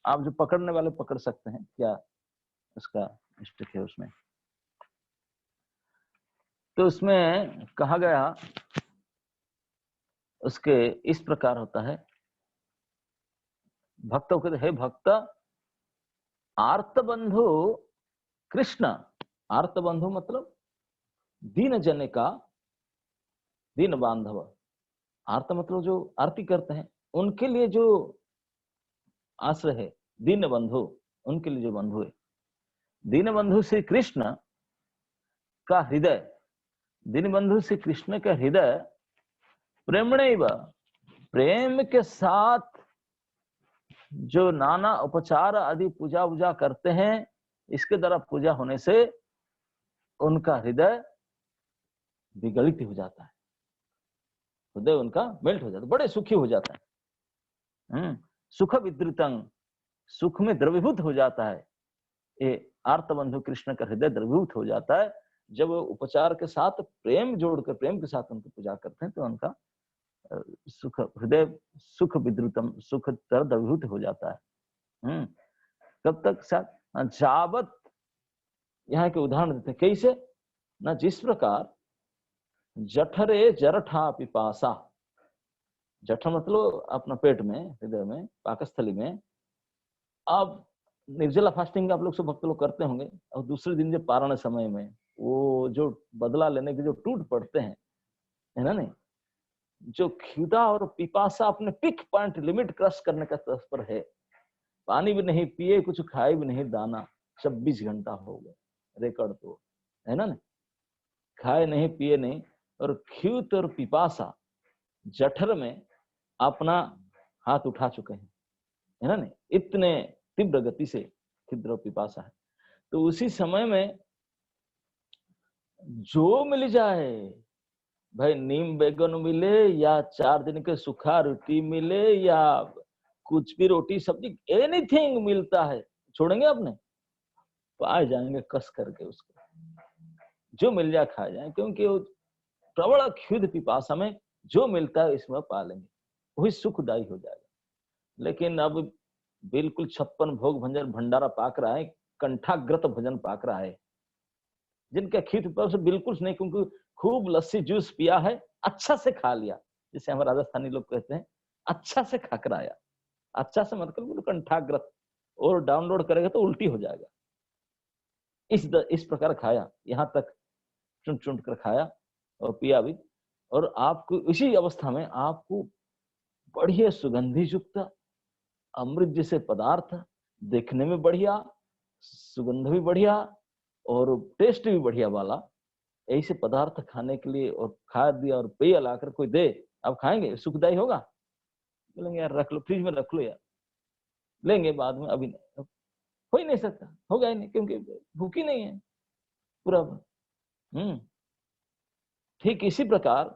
आप जो पकड़ने वाले पकड़ सकते हैं क्या उसका मिस्टेक है उसमें। तो उसमें कहा गया उसके इस प्रकार होता है, भक्तों के हे भक्त आर्तबंधु कृष्ण। आर्तबंधु मतलब दीन जन का दीन बांधव। आर्त मतलब जो आरती करते हैं उनके लिए जो आश्रय है, दीन बंधु उनके लिए जो बंधु है। दीन बंधु श्री कृष्ण का हृदय, दीन बंधु श्री कृष्ण का हृदय प्रेमणैव, प्रेम के साथ जो नाना उपचार आदि पूजा वूजा करते हैं, इसके द्वारा पूजा होने से उनका हृदय विगलित हो जाता है, हृदय उनका मेल्ट हो जाता है, बड़े सुखी हो जाता है। सुख विद्रुतं, सुख में द्रवीभूत हो जाता है। ये आर्तबंधु कृष्ण का हृदय द्रवीभूत हो जाता है जब उपचार के साथ प्रेम जोड़कर, प्रेम के साथ उनको पूजा करते हैं, तो उनका सुख हृदय सुख विद्रुतम, सुख द्रवीभूत हो जाता है। कब तक साथ जावत, यहाँ के उदाहरण देते हैं कैसे ना, जिस प्रकार जठरे जरठा पिपासा, जठर मतलब अपना पेट में, हृदय में, पाकस्थली में। अब निर्जला फास्टिंग आप लोग सब भक्त लोग करते होंगे, और दूसरे दिन जब पारण समय में वो जो बदला लेने के जो टूट पड़ते हैं, है ना, नहीं, जो क्षुधा और पिपासा अपने पिक पॉइंट लिमिट क्रॉस करने का तत्पर है, पानी भी नहीं पिए, कुछ खाए भी नहीं, दाना 26 घंटा हो गए रिकॉर्ड तो, है ना, नहीं, खाए नहीं पिए नहीं, और ख्यूत और पिपासा जठर में अपना हाथ उठा चुके हैं, है ना नहीं, इतने तीव्र गति से तीव्र पिपासा है। तो उसी समय में जो मिल जाए भाई, नीम बैगन मिले या 4 दिन के सूखा रोटी मिले या कुछ भी रोटी सब्जी, एनीथिंग मिलता है, छोड़ेंगे अपने, पाए जाएंगे कस करके उसको, जो मिल जाए खा जाए, क्योंकि वो प्रबल क्षुध पिपासा में जो मिलता है इसमें पा लेंगे, वही सुखदायी हो जाएगा। लेकिन अब बिल्कुल 56 भोग भंजन भंडारा पाक रहा है, कंठाग्रत भोजन पाक रहा है, जिनका खीर पिपासा बिल्कुल नहीं, क्योंकि खूब लस्सी जूस पिया है, अच्छा से खा लिया, जिसे हम राजस्थानी लोग कहते हैं अच्छा से खाकर आया। अच्छा से मतलब कंठाग्रत, और डाउनलोड करेगा तो उल्टी हो जाएगा, इस प्रकार खाया, यहाँ तक चुन चुन कर खाया और पिया भी। और आपको इसी अवस्था में आपको बढ़िया सुगंधि युक्त अमृत जैसे पदार्थ, देखने में बढ़िया, सुगंध भी बढ़िया और टेस्ट भी बढ़िया वाला ऐसे पदार्थ खाने के लिए, और खा दिया और पेय लाकर कोई दे, आप खाएंगे, सुखदायी होगा? बोलेंगे यार रख लो, फ्रिज में रख लो यार, लेंगे बाद में, अभी नहीं, हो ही नहीं सकता, होगा ही नहीं, क्योंकि भूखी नहीं है पूरा। ठीक इसी प्रकार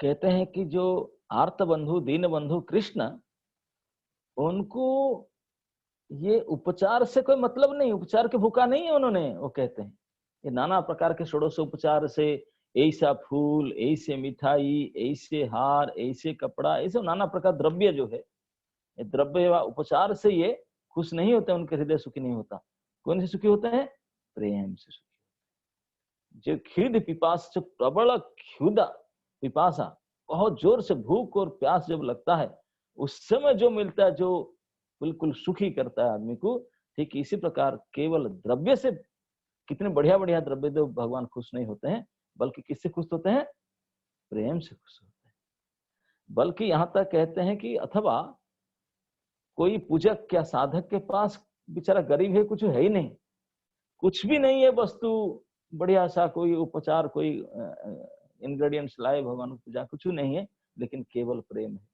कहते हैं कि जो आर्त बंधु दीन बंधु कृष्ण, उनको ये उपचार से कोई मतलब नहीं, उपचार के भूखा नहीं है उन्होंने, वो कहते हैं ये नाना प्रकार के षोडश उपचार से, ऐसा फूल, ऐसे मिठाई, ऐसे हार, ऐसे कपड़ा, ऐसे नाना प्रकार द्रव्य जो है, ये द्रव्य व उपचार से ये खुश नहीं होते, उनके हृदय सुखी नहीं होता। कौन से सुखी होते हैं? प्रेम से सुखी। जो क्षुध पिपास, जो प्रबल क्षुधा पिपासा, बहुत जोर से भूख और प्यास जब लगता है, उस समय जो मिलता है, जो बिल्कुल सुखी करता है आदमी को, ठीक इसी प्रकार केवल द्रव्य से, कितने बढ़िया बढ़िया द्रव्य दो, भगवान खुश नहीं होते हैं, बल्कि किससे खुश होते हैं? प्रेम से खुश होते हैं। बल्कि यहां तक कहते हैं कि अथवा कोई पूजक क्या साधक के पास बेचारा गरीब है, कुछ है ही नहीं, कुछ भी नहीं है वस्तु, बढ़िया सा कोई उपचार, कोई इंग्रेडिएंट्स लाए भगवान की पूजा, कुछ नहीं है, लेकिन केवल प्रेम है।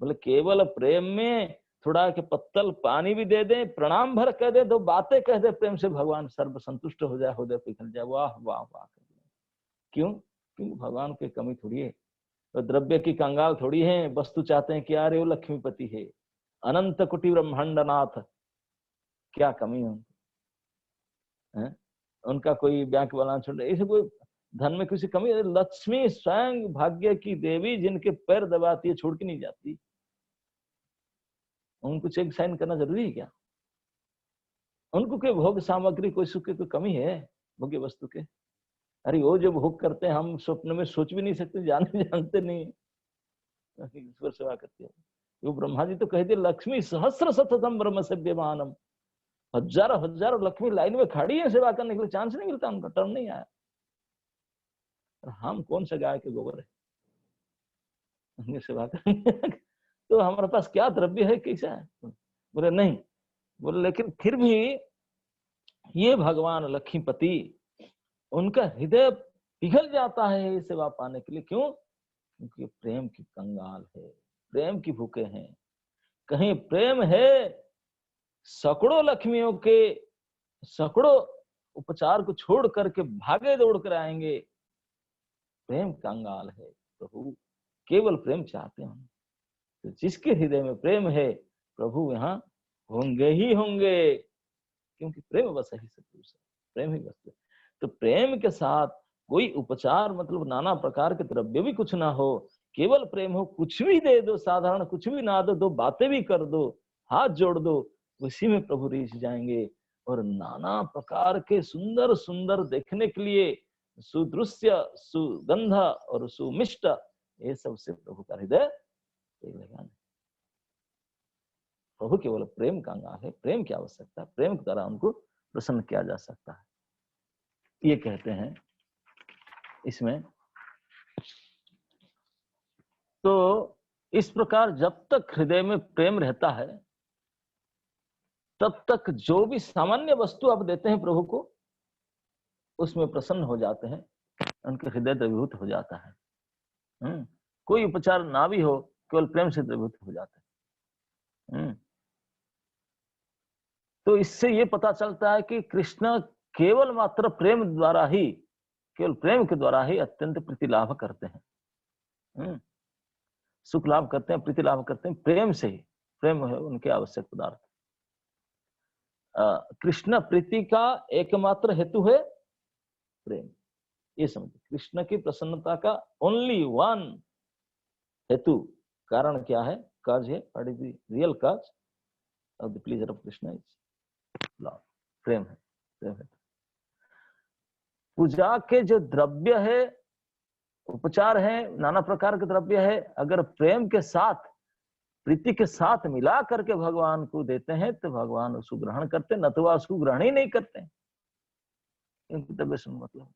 बोले केवल प्रेम में थोड़ा के पत्तल पानी भी दे दे, प्रणाम भर कह दे, 2 बातें कह दे प्रेम से, भगवान सर्व संतुष्ट हो जाए, हृदय पिघल जाए, वाह वाह वाह। क्यों? क्योंकि भगवान की कमी थोड़ी है, तो द्रव्य की कंगाल थोड़ी है, वस्तु चाहते हैं कि यार वो लक्ष्मीपति है, अनंत कोटि ब्रह्मांड नाथ, क्या कमी है उनकी? उनका कोई बैंक बैलेंस, ऐसे कोई धन में किसी कमी? लक्ष्मी स्वयं भाग्य की देवी, जिनके पैर दबाती है, छोड़ के नहीं जाती, उनको चेक साइन करना जरूरी है क्या? उनको कोई भोग सामग्री, कोई सुख की कोई कमी है भोग्य वस्तु के? अरे वो जो भोग करते हैं, हम स्वप्न में सोच भी नहीं सकते, जानते नहीं, ईश्वर सेवा करते हैं। वो ब्रह्मा जी तो कह दिए, लक्ष्मी सहस्र सततम ब्रह्म सेव्यमानम, हजारों हजारों लक्ष्मी लाइन में खड़ी है सेवा करने के लिए, चांस नहीं मिलता, उनका टर्न नहीं आया। हम कौन सा गाय के गोबर है सेवा करेंगे? तो हमारे पास क्या द्रव्य है, कैसा है? बोले नहीं, बोले लेकिन फिर भी ये भगवान लक्ष्मीपति, उनका हृदय पिघल जाता है ये सेवा पाने के लिए। क्यों? क्योंकि प्रेम की कंगाल है, प्रेम की भूखे हैं। कहीं प्रेम है, सैकड़ों लक्ष्मियों के सैकड़ों उपचार को छोड़ करके भागे दौड़ कर आएंगे। प्रेम कंगाल है, प्रभु केवल प्रेम चाहते हैं। तो जिसके हृदय में प्रेम है, प्रभु यहाँ होंगे ही होंगे, क्योंकि प्रेम बस ही सब कुछ है, प्रेम ही बस है। तो प्रेम के साथ कोई उपचार, मतलब नाना प्रकार के द्रव्य भी कुछ ना हो, केवल प्रेम हो, कुछ भी दे दो, साधारण कुछ भी ना दो, 2 बातें भी कर दो, हाथ जोड़ दो, उसी में प्रभु रीझ जाएंगे। और नाना प्रकार के सुंदर सुंदर देखने के लिए सुदृश्य, सुगंध और सुमिष्ट, ये सब से प्रभु का हृदय लगाना। प्रभु केवल प्रेम कंगाल है, प्रेम की आवश्यकता, प्रेम के द्वारा उनको प्रसन्न किया जा सकता है, ये कहते हैं इसमें। तो इस प्रकार जब तक हृदय में प्रेम रहता है, तब तक जो भी सामान्य वस्तु आप देते हैं प्रभु को, उसमें प्रसन्न हो जाते हैं। उनके हृदय द्रवीभूत हो जाता है। कोई उपचार ना भी हो, केवल प्रेम से द्रवीभूत हो जाता है। तो इससे ये पता चलता है कि कृष्ण केवल मात्र प्रेम द्वारा ही, केवल प्रेम के द्वारा ही अत्यंत प्रीति लाभ करते हैं, सुख लाभ करते हैं, प्रीति लाभ करते हैं प्रेम से ही। प्रेम है उनके आवश्यक पदार्थ। कृष्ण प्रीति का एकमात्र हेतु है प्रेम, ये समझिए। कृष्ण की प्रसन्नता का ओनली वन हेतु, कारण क्या है, काज है, what is the real cause of the pleasure of Krishna is love, प्रेम है, प्रेम है। पूजा के जो द्रव्य है, उपचार है, नाना प्रकार के द्रव्य है, अगर प्रेम के साथ, प्रीति के साथ मिला करके भगवान को देते हैं तो भगवान उसको ग्रहण करते, न तो वह उसको ग्रहण ही नहीं करते, क्योंकि द्रव्य से मतलब।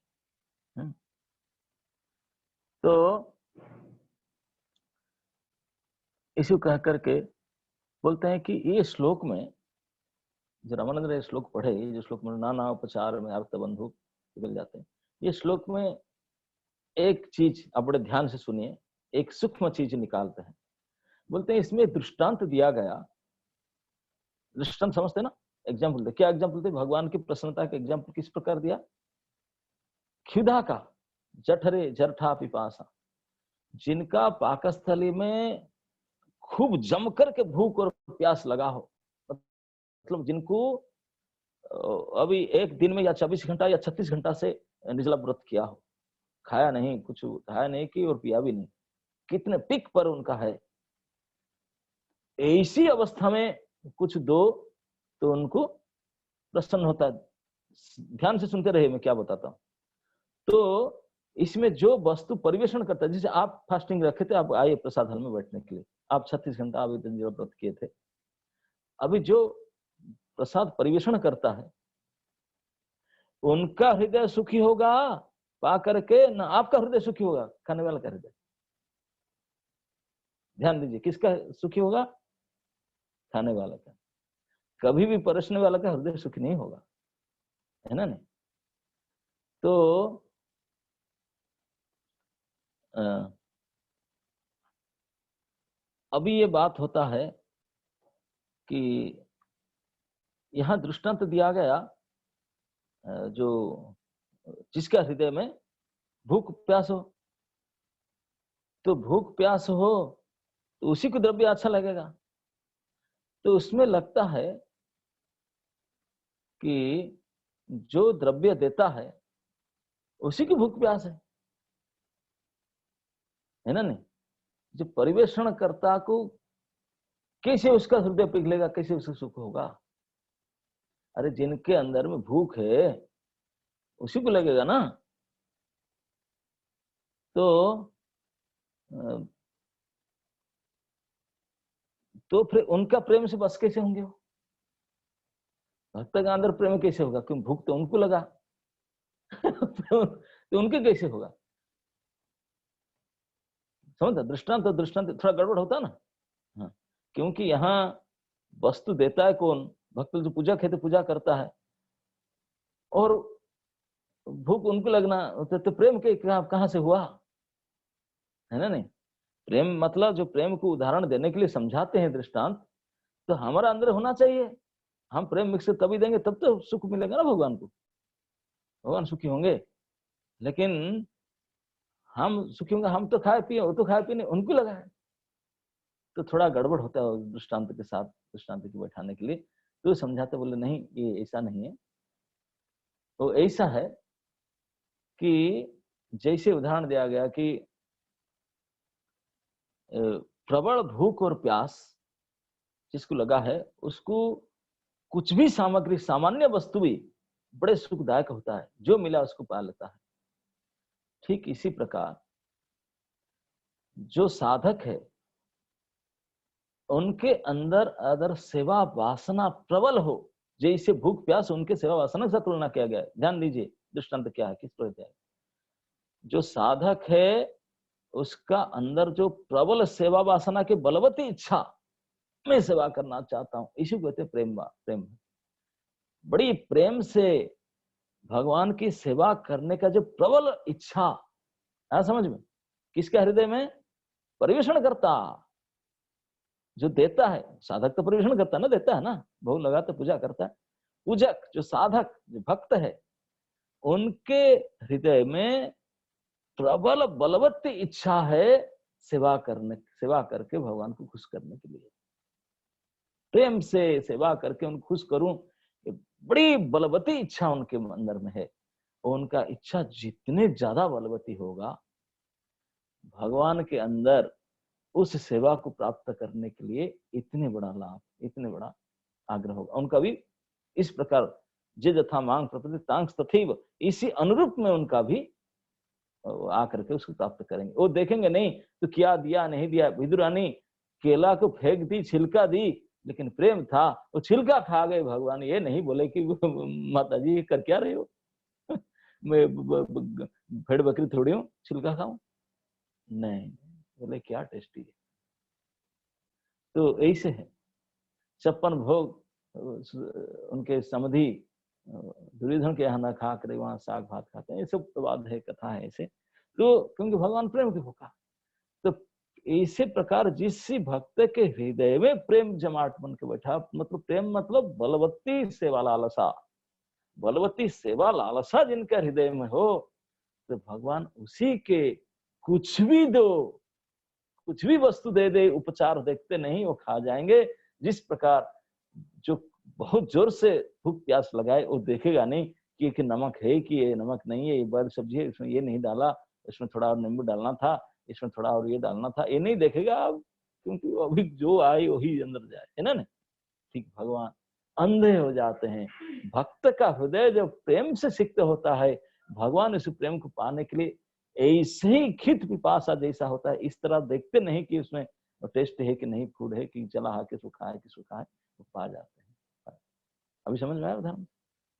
तो इसी कह करके बोलते हैं कि ये श्लोक में जो रामानंद ने श्लोक पढ़े, जो श्लोक में नाना उपचार में आर्त बंधु मिल जाते हैं, ये श्लोक में एक चीज आप बड़े ध्यान से सुनिए, एक सूक्ष्म चीज निकालते हैं। बोलते हैं इसमें दृष्टांत दिया गया, दृष्टांत समझते ना, एग्जाम्पल दे। क्या एग्जाम्पल थे? भगवान की प्रसन्नता का एग्जाम्पल किस प्रकार दिया? क्षुधा का, जठरे जरठा पिपासा, जिनका पाकस्थली में खूब जमकर के भूख और प्यास लगा हो, मतलब जिनको अभी एक दिन में या 24 घंटा या 36 घंटा से निर्जला व्रत किया हो, खाया नहीं, कुछ खाया नहीं की और पिया भी नहीं, कितने पिक पर उनका है, ऐसी अवस्था में कुछ दो तो उनको प्रसन्न होता है। ध्यान से सुनते रहे, मैं क्या बताता हूं। तो इसमें जो वस्तु परिवेषण करता है, जैसे आप फास्टिंग रखे थे, आप आए प्रसाद हल में बैठने के लिए, आप 36 घंटा अभी निर्जला व्रत किए थे, अभी जो प्रसाद परिवेषण करता है उनका हृदय सुखी होगा पा करके, ना आपका हृदय सुखी होगा, खाने वाला का हृदय। ध्यान दीजिए, किसका सुखी होगा? खाने वाला का। कभी भी परसने वाला का हृदय सुखी नहीं होगा, है ना? नहीं तो अभी ये बात होता है कि यहां दृष्टांत दिया गया, जो जिसका हृदय में भूख प्यास हो, तो भूख प्यास हो तो उसी को द्रव्य अच्छा लगेगा। तो उसमें लगता है कि जो द्रव्य देता है उसी की भूख प्यास है ना? नहीं, जो परिवेषण करता को कैसे उसका हृदय पिघलेगा, कैसे उसका सुख होगा? अरे जिनके अंदर में भूख है उसी को लगेगा ना। तो फिर उनका प्रेम से बस कैसे होंगे वो? भक्त का अंदर प्रेम कैसे होगा? क्योंकि भूख तो उनको लगा तो उनके कैसे होगा? समझता? दृष्टांत तो दृष्टांत थोड़ा गड़बड़ होता ना। हाँ, क्योंकि यहाँ वस्तु देता है कौन? भक्त जो पूजक है तो पूजा करता है, और भूख उनको लगना तो प्रेम के कहां से हुआ, है ना? नहीं, प्रेम मतलब जो प्रेम को उदाहरण देने के लिए समझाते हैं दृष्टांत, तो हमारा अंदर होना चाहिए। हम प्रेम मिक्स तभी देंगे तब तो सुख मिलेगा ना भगवान को, भगवान सुखी होंगे। लेकिन हम सुखी होंगे, हम तो खाए पिए, वो तो खाए पिए नहीं, उनको लगा है, तो थोड़ा गड़बड़ होता है दृष्टांत के साथ, दृष्टांत को बैठाने के लिए। तो समझाते बोले नहीं, ये ऐसा नहीं है। तो ऐसा है कि जैसे उदाहरण दिया गया कि प्रबल भूख और प्यास जिसको लगा है, उसको कुछ भी सामग्री, सामान्य वस्तु भी बड़े सुखदायक होता है, जो मिला उसको पा लेता है। ठीक इसी प्रकार जो साधक है उनके अंदर अगर सेवा वासना प्रबल हो, जैसे भूख प्यास उनके सेवा वासना से तुलना किया गया है। ध्यान दीजिए दृष्टांत क्या है, किस प्रकार है। जो साधक है उसका अंदर जो प्रबल सेवा वासना की बलवती इच्छा, मैं सेवा करना चाहता हूं, इसी को कहते हैं प्रेम। प्रेम बड़ी प्रेम से भगवान की सेवा करने का जो प्रबल इच्छा है, समझ में, किसके हृदय में? परिवेषण करता, जो देता है। साधक तो परिवेषण करता है ना, देता है ना, भोग लगाता, पूजा करता है। पूजक जो साधक जो भक्त है, उनके हृदय में प्रबल बलवती इच्छा है सेवा करके भगवान को खुश करने के लिए। प्रेम से सेवा करके उनको खुश करूं, बड़ी बलवती इच्छा उनके अंदर में है। उनका इच्छा जितने ज्यादा बलवती होगा, भगवान के अंदर उस सेवा को प्राप्त करने के लिए इतने बड़ा लाभ, इतने बड़ा आग्रह होगा उनका भी। इस प्रकार जे जथा मांग प्रपत्ति तांग तथैव, इसी अनुरूप में उनका भी आकर के उसको प्राप्त करेंगे। वो देखेंगे नहीं तो क्या दिया नहीं दिया। विदुरानी केला को फेंक दी, छिलका दी, लेकिन प्रेम था, वो छिलका खा गए भगवान। ये नहीं बोले कि माता जी कर क्या रहे हो मैं भेड़ बकरी थोड़ी हूँ छिलका खाऊं, नहीं, बोले क्या टेस्टी है। तो ऐसे है 56 भोग उनके समधि दुर्योधन के यहाँ न खा कर वहां साग भात खाते हैं। ये सब तो बात है, कथा है ऐसे। तो क्योंकि भगवान प्रेम के भूखा, तो इसी प्रकार जिस भक्त के हृदय में प्रेम जमाट बन के बैठा, मतलब प्रेम मतलब बलवती सेवा लालसा, बलवती सेवा लालसा जिनके हृदय में हो, तो भगवान उसी के कुछ भी दो, कुछ भी वस्तु दे दे, उपचार देखते नहीं, वो खा जाएंगे। जिस प्रकार जो बहुत जोर से भूख प्यास लगाए, वो देखेगा नहीं कि नमक है कि ये नमक नहीं है, ये बड़ी सब्जी है, इसमें ये नहीं डाला, इसमें थोड़ा और नींबू डालना था, इसमें थोड़ा और ये डालना था, ये नहीं देखेगा अब, क्योंकि अभी जो आए वही अंदर जाए, है ना। ठीक भगवान अंधे हो जाते हैं। भक्त का हृदय जो प्रेम से सिक्त होता है, भगवान उस प्रेम को पाने के लिए ऐसे ही खित पिपासा जैसा होता है, इस तरह देखते नहीं कि उसमें टेस्ट है कि नहीं, फूड है कि चला हा के सुखा है कि सुखा है, वो पा जाते हैं। अभी समझ में आया उदाहरण?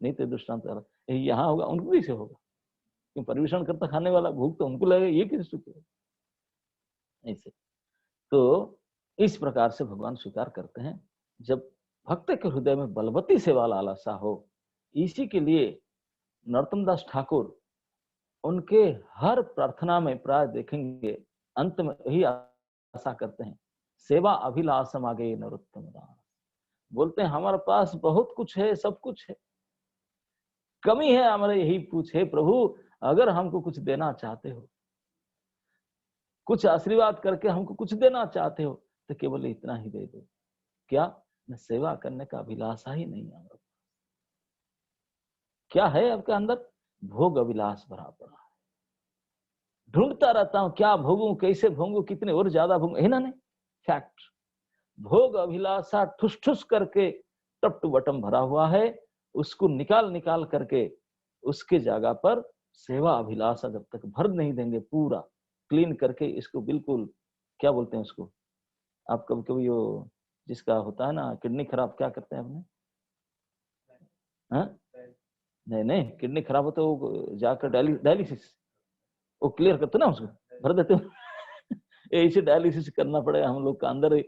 नहीं तो दृष्टांत यहाँ होगा, उनको कैसे होगा? क्यों परिवेषण करता खाने वाला, भूख तो उनको लगे, ये कैसे सुख है ऐसे। तो इस प्रकार से भगवान स्वीकार करते हैं जब भक्त के हृदय में बलवती सेवा लालसा हो। इसी के लिए नरोत्तम दास ठाकुर उनके हर प्रार्थना में प्राय देखेंगे अंत में यही आशा करते हैं, सेवा अभिलाषम आगे नरोत्तम दास। बोलते हैं हमारे पास बहुत कुछ है, सब कुछ है, कमी है हमारे यही पूछे प्रभु, अगर हमको कुछ देना चाहते हो, कुछ आशीर्वाद करके हमको कुछ देना चाहते हो, तो केवल इतना ही दे दो। क्या? मैं सेवा करने का अभिलाषा ही नहीं है। क्या है आपके अंदर? भोग अभिलाष भरा पड़ा है। ढूंढता रहता हूं क्या भोगूं, कैसे भोगूं, कितने और ज्यादा भोगूं, है ना। नहीं, फैक्ट, भोग अभिलाषा ठुस ठुस करके टप टू बटम भरा हुआ है। उसको निकाल निकाल करके उसके जगह पर सेवा अभिलाषा जब तक भर नहीं देंगे, पूरा क्लीन करके इसको, बिल्कुल क्या बोलते हैं उसको, आप कभी कभी वो जिसका होता है ना किडनी खराब, क्या करते हैं अपने? हाँ? नहीं नहीं, किडनी खराब हो तो जाकर डायलिसिस, वो क्लियर करते ना, उसको भर देते हो ऐसे डायलिसिस करना पड़ेगा हम लोग का। अंदर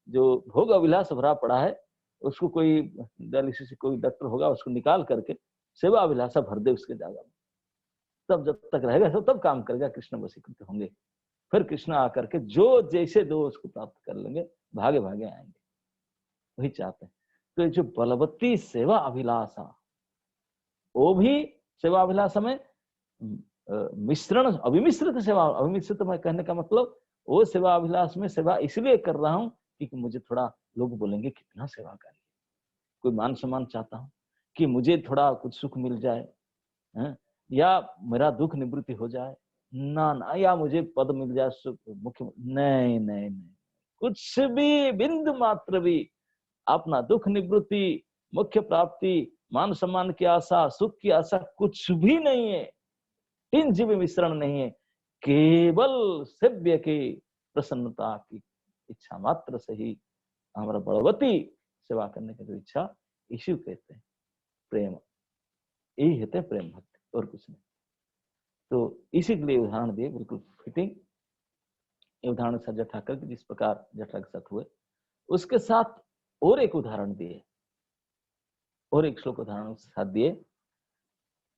जो भोग अभिलाष भरा पड़ा है, उसको कोई डायलिसिस कोई डॉक्टर होगा, उसको निकाल करके सेवा अभिलाषा भर दे उसके जगह में, तब जब तक रहेगा सब तब काम करेगा, कृष्ण वशीकृत होंगे। फिर कृष्ण आकर के जो जैसे दो उसको प्राप्त कर लेंगे, भागे भागे आएंगे, वही चाहते हैं। तो जो बलवती सेवा अभिलाषा, वो भी सेवा अभिलाषा में मिश्रण, अभिमिश्रित सेवा, अभिमिश्रित मैं कहने का मतलब वो सेवा अभिलाष में सेवा इसलिए कर रहा हूँ क्योंकि मुझे थोड़ा लोग बोलेंगे कितना सेवा करें, कोई मान सम्मान चाहता हूँ, कि मुझे थोड़ा कुछ सुख मिल जाए है? या मेरा दुख निवृत्ति हो जाए ना, ना, या मुझे पद मिल जाए सुख मुख्य, नहीं नहीं नहीं, कुछ भी बिंदु मात्र भी अपना दुख निवृत्ति, मुख्य प्राप्ति, मान सम्मान की आशा, सुख की आशा कुछ भी नहीं है, तीन जीव मिश्रण नहीं है, केवल सेव्य की प्रसन्नता की इच्छा मात्र से ही हमारा बलवती सेवा करने की जो इच्छा, इसी कहते हैं प्रेम, यही कहते हैं प्रेम भक्ति, और कुछ नहीं। तो इसी के लिए उदाहरण दिए, बिल्कुल फिटिंग उदाहरण सज्जा ठाकर के जिस प्रकार जठरा के साथ हुए, उसके साथ और एक उदाहरण दिए, और एक श्लोक उदाहरण के साथ दिए।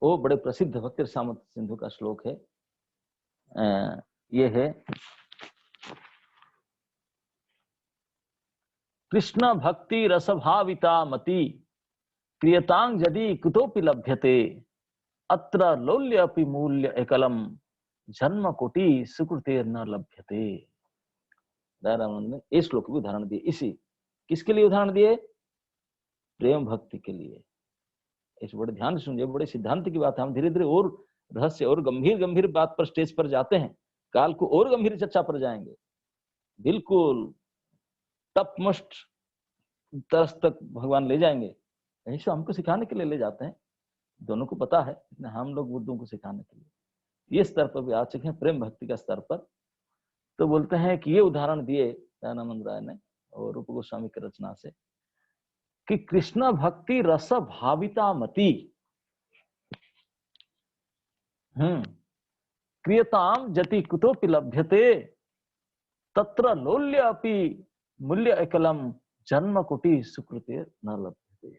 वो बड़े प्रसिद्ध भक्ति रसामृत सिंधु का श्लोक है। ये है, कृष्ण भक्ति रस भाविता मति क्रियतांग यदि कुतोपि लभ्यते अत्र लौल्य अपि मूल्य एकलम जन्म कोटि सुकृते न लभ्यते। दयानंद ने इस श्लोक भी उदाहरण दिए। इसी किसके लिए उदाहरण दिए? प्रेम भक्ति के लिए। इस बड़े ध्यान से सुनिए, बड़े सिद्धांत की बात है। हम धीरे धीरे और रहस्य और गंभीर गंभीर बात पर स्टेज पर जाते हैं, काल को और गंभीर चर्चा पर जाएंगे, बिल्कुल टप मोस्ट तरस तक भगवान ले जाएंगे। ऐसे हमको सिखाने के लिए ले जाते हैं, दोनों को पता है, हम लोग बुद्धों को सिखाने के लिए ये स्तर पर भी आ चुके हैं, प्रेम भक्ति का स्तर पर। तो बोलते हैं कि ये उदाहरण दिए दयानंद राय ने और रूप गोस्वामी की रचना से कि कृष्ण भक्ति रस भाविता मति क्रियताम जति कुतोपि लभ्यते तत्र लौल्य अपि मूल्य एकलम जन्म कोटि सुकृते न लभ्यते।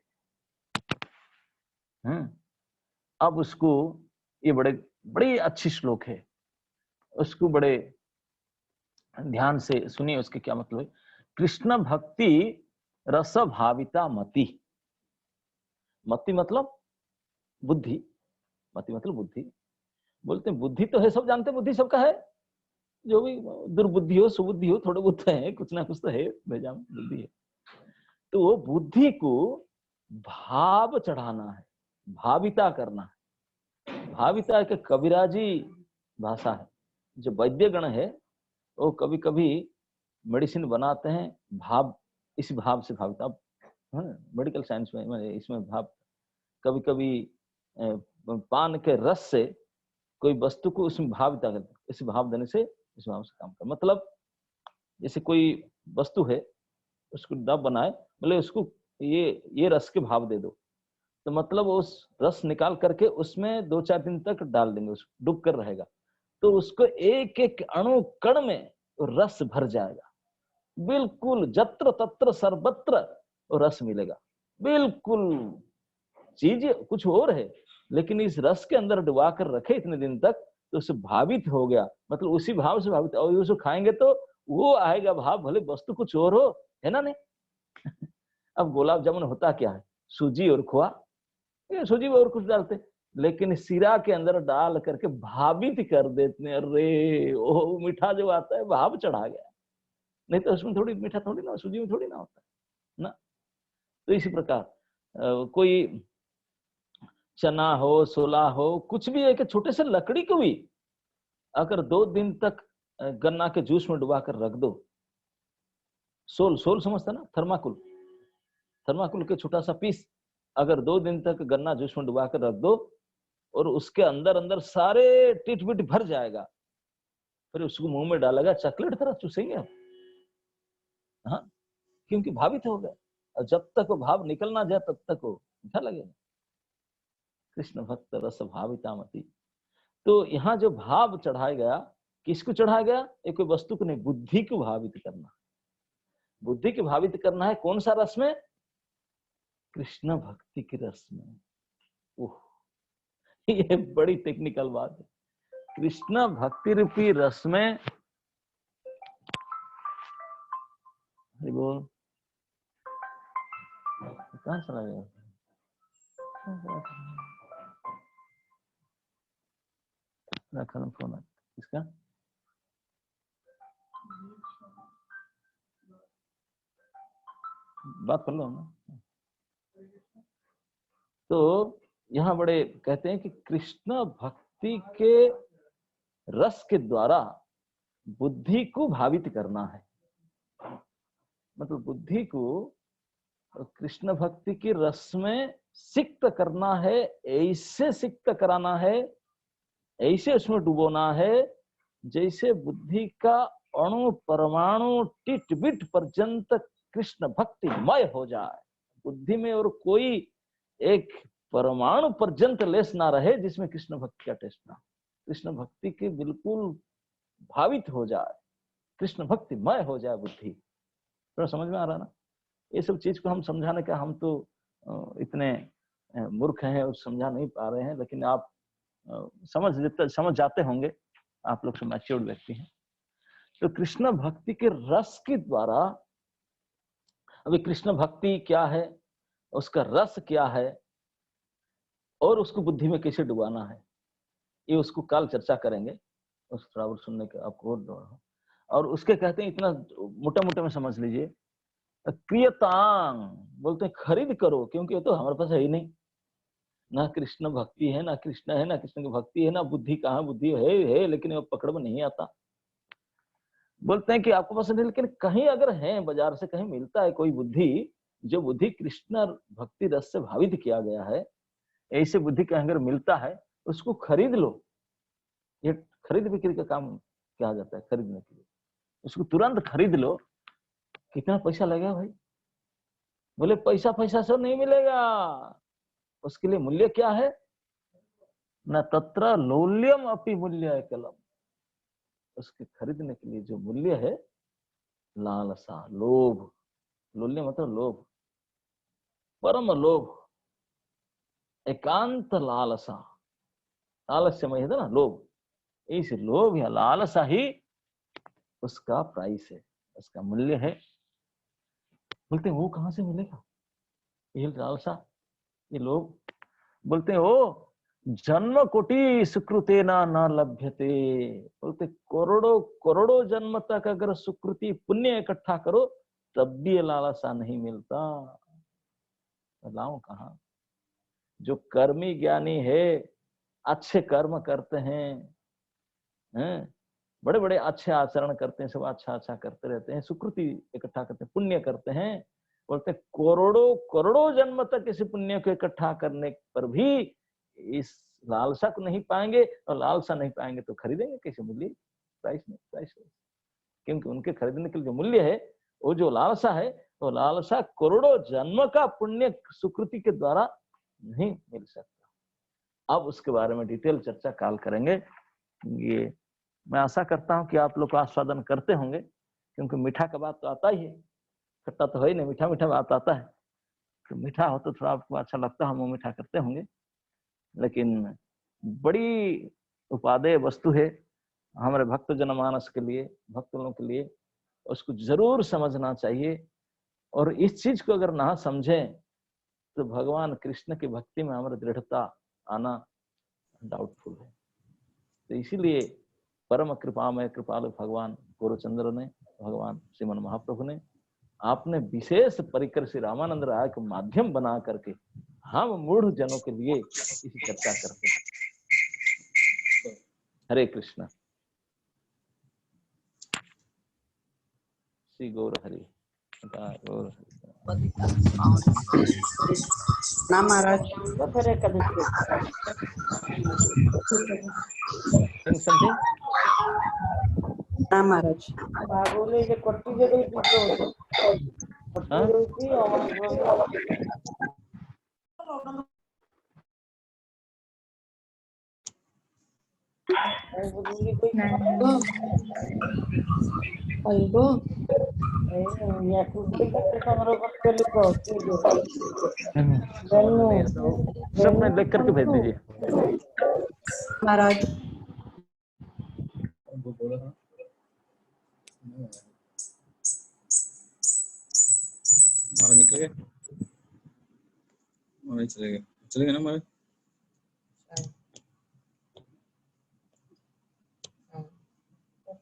अब उसको, ये बड़ी अच्छी श्लोक है, उसको बड़े ध्यान से सुनिए, उसके क्या मतलब है। कृष्ण भक्ति रस भाविता मति, मति मतलब बुद्धि, मति मतलब बुद्धि। बोलते हैं बुद्धि तो है, सब जानते हैं बुद्धि सबका है, जो भी दुर्बुद्धि हो सुबुद्धि हो, थोड़े बहुत है, कुछ ना कुछ तो है, भेजा में बुद्धि है। तो वो बुद्धि को भाव चढ़ाना है, भाविता करना है। भाविता एक कविराजी भाषा है। जो वैद्य गण है वो कभी कभी मेडिसिन बनाते हैं भाव, इसी भाव से भाविता, मेडिकल साइंस में इसमें भाव, कभी कभी पान के रस से कोई वस्तु को उसमें भाविता करते हैं, इसी भाव देने से इस भाव से काम कर। मतलब जैसे कोई वस्तु है उसको डब बनाए, मतलब उसको ये रस के भाव दे दो, तो मतलब उस रस निकाल करके उसमें 2-4 दिन तक डाल देंगे, उसको डूब कर रहेगा, तो उसको एक एक अणु कण में रस भर जाएगा, बिल्कुल जत्र तत्र सर्वत्र रस मिलेगा। बिल्कुल चीज कुछ और है, लेकिन इस रस के अंदर डुबा कर रखे इतने दिन तक, तो उससे भावित हो गया, मतलब उसी भाव से भावित, और उसको खाएंगे तो वो आएगा भाव, भले वस्तु कुछ और हो, है ना नहीं। अब गुलाब जामुन होता क्या है, सूजी और खोआ, सूजी में और कुछ डालते, लेकिन सिरा के अंदर डाल करके भावित कर देते हैं। अरे वो मीठा जो आता है भाव चढ़ा गया, नहीं तो उसमें थोड़ी मीठा थोड़ी ना, सूजी में थोड़ी ना होता है ना। तो इसी प्रकार कोई चना हो, सोला हो, कुछ भी एक छोटे से लकड़ी को भी अगर 2 दिन तक गन्ना के जूस में डुबा कर रख दो, सोल समझता ना, थर्माकुल के छोटा सा पीस अगर 2 दिन तक गन्ना जूस में डुबा कर रख दो और उसके अंदर अंदर सारे टिट बिट भर जाएगा, फिर उसको मुंह में डालेगा, चॉकलेट तरह चूसेंगे आप, हाँ, क्योंकि भावित हो गया। और जब तक वो भाव निकल ना जाए तब तक वो मीठा लगेगा। कृष्ण भक्त रस भाविता मति। तो यहाँ जो भाव चढ़ाया गया, किसको चढ़ाया गया? एक कोई वस्तु को नहीं, बुद्धि को भावित करना। बुद्धि को भावित करना है कौन सा रस में? कृष्ण भक्ति के रस में। ओह, ये बड़ी टेक्निकल बात है। कृष्ण भक्ति रूपी रस में, बोल कहां चला गया? फोन इसका बात कर लो ना। तो यहाँ बड़े कहते हैं कि कृष्ण भक्ति के रस के द्वारा बुद्धि को भावित करना है, मतलब बुद्धि को कृष्ण भक्ति के रस में सिक्त करना है, ऐसे सिक्त कराना है, ऐसे उसमें डुबोना है जैसे बुद्धि का अणु परमाणु टिट बिट पर्यंत कृष्ण भक्तिमय हो जाए। बुद्धि में और कोई एक परमाणु पर्यंत लेस ना रहे जिसमें कृष्ण भक्ति का टेस्ट ना, कृष्ण भक्ति के बिल्कुल भावित हो जाए, कृष्ण भक्तिमय हो जाए बुद्धि। तो समझ में आ रहा ना? ये सब चीज को हम समझाने का हम तो इतने मूर्ख हैं और समझा नहीं पा रहे हैं, लेकिन आप समझ जाते होंगे, आप लोग से मैच्योर्ड व्यक्ति हैं। तो कृष्ण भक्ति के रस के द्वारा, अभी कृष्ण भक्ति क्या है, उसका रस क्या है, और उसको बुद्धि में कैसे डुबाना है, ये उसको काल चर्चा करेंगे। उस बराबर सुनने के आपको और उसके कहते हैं, इतना मोटा मोटा में समझ लीजिए, क्रियतांग बोलते हैं खरीद करो, क्योंकि ये तो हमारे पास है ही नहीं, ना कृष्ण भक्ति है, ना कृष्ण है, ना कृष्ण की भक्ति है, ना बुद्धि। कहाँ बुद्धि है लेकिन वो पकड़ में नहीं आता। बोलते हैं कि आपको पसंद है, लेकिन कहीं अगर है, बाजार से कहीं मिलता है कोई बुद्धि, जो बुद्धि कृष्ण भक्ति रस से भावित किया गया है, ऐसे बुद्धि कहीं अगर मिलता है, उसको खरीद लो। ये खरीद बिक्री का काम किया जाता है, खरीदने के लिए। उसको तुरंत खरीद लो। कितना पैसा लगेगा भाई? बोले पैसा पैसा से नहीं मिलेगा, उसके लिए मूल्य क्या है? न तत्र लोल्यम अपि मूल्य कलम। उसके खरीदने के लिए जो मूल्य है, लालसा, लोभ। लोल्य मतलब लोभ, परम लोभ, एकांत लालसा। लालस्यमय है ना लोभ, इस लोभ या लालसा ही उसका प्राइस है, उसका मूल्य है। बोलते हैं वो कहां से मिलेगा ये लालसा, ये लोभ? बोलते हैं वो जन्म कोटि सुकृतेना न लभ्यते। बोलते करोड़ों करोड़ों जन्म तक अगर सुकृति पुण्य इकट्ठा करो तब भी ये लालसा नहीं मिलता। लाओ कहाँ? जो कर्मी ज्ञानी है, अच्छे कर्म करते हैं, बड़े बड़े अच्छे आचरण करते हैं, सब अच्छा अच्छा करते रहते हैं, सुकृति इकट्ठा करते हैं, पुण्य करते हैं। बोलते करोड़ों करोड़ों जन्म तक इस पुण्य को इकट्ठा करने पर भी इस लालसा को नहीं पाएंगे, और लालसा नहीं पाएंगे तो खरीदेंगे कैसे? मूल्य प्राइस नहीं, प्राइस। क्योंकि उनके खरीदने के लिए जो मूल्य है, वो जो लालसा है, वो लालसा करोड़ों जन्म का पुण्य सुकृति के द्वारा नहीं मिल सकता। अब उसके बारे में डिटेल चर्चा काल करेंगे। ये मैं आशा करता हूं कि आप लोग आस्वादन करते होंगे, क्योंकि मीठा का बात तो आता ही है, खट्टा तो है ही नहीं, मीठा मीठा बात आता है। तो मीठा हो तो थोड़ा आपको अच्छा लगता है, हम वो मीठा करते होंगे, लेकिन बड़ी उपादेय वस्तु है हमारे भक्त जनमानस के लिए, भक्त लोगों के लिए। उसको जरूर समझना चाहिए, और इस चीज को अगर ना समझें तो भगवान कृष्ण की भक्ति में हमारी दृढ़ता आना डाउटफुल है। तो इसीलिए परम कृपामय कृपालु भगवान गौरचंद्र ने, भगवान श्रीमन महाप्रभु ने, आपने विशेष परिकर श्री रामानंद राय को माध्यम बना करके हम मूढ़ जनों के लिए इसी चर्चा करते हैं। हरे कृष्ण। श्री गौर हरि गौर ना महाराज समथिंग ना महाराज बोले जे कोटी जे दे दो कोटी और अल्बो या कुछ के संग्रह करके लिखो सब में लिख करके भेज दीजिए महाराज। हमारा निकल गया, हमारा चले गए ना हमारे।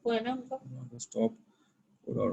है ना उनका स्टॉप और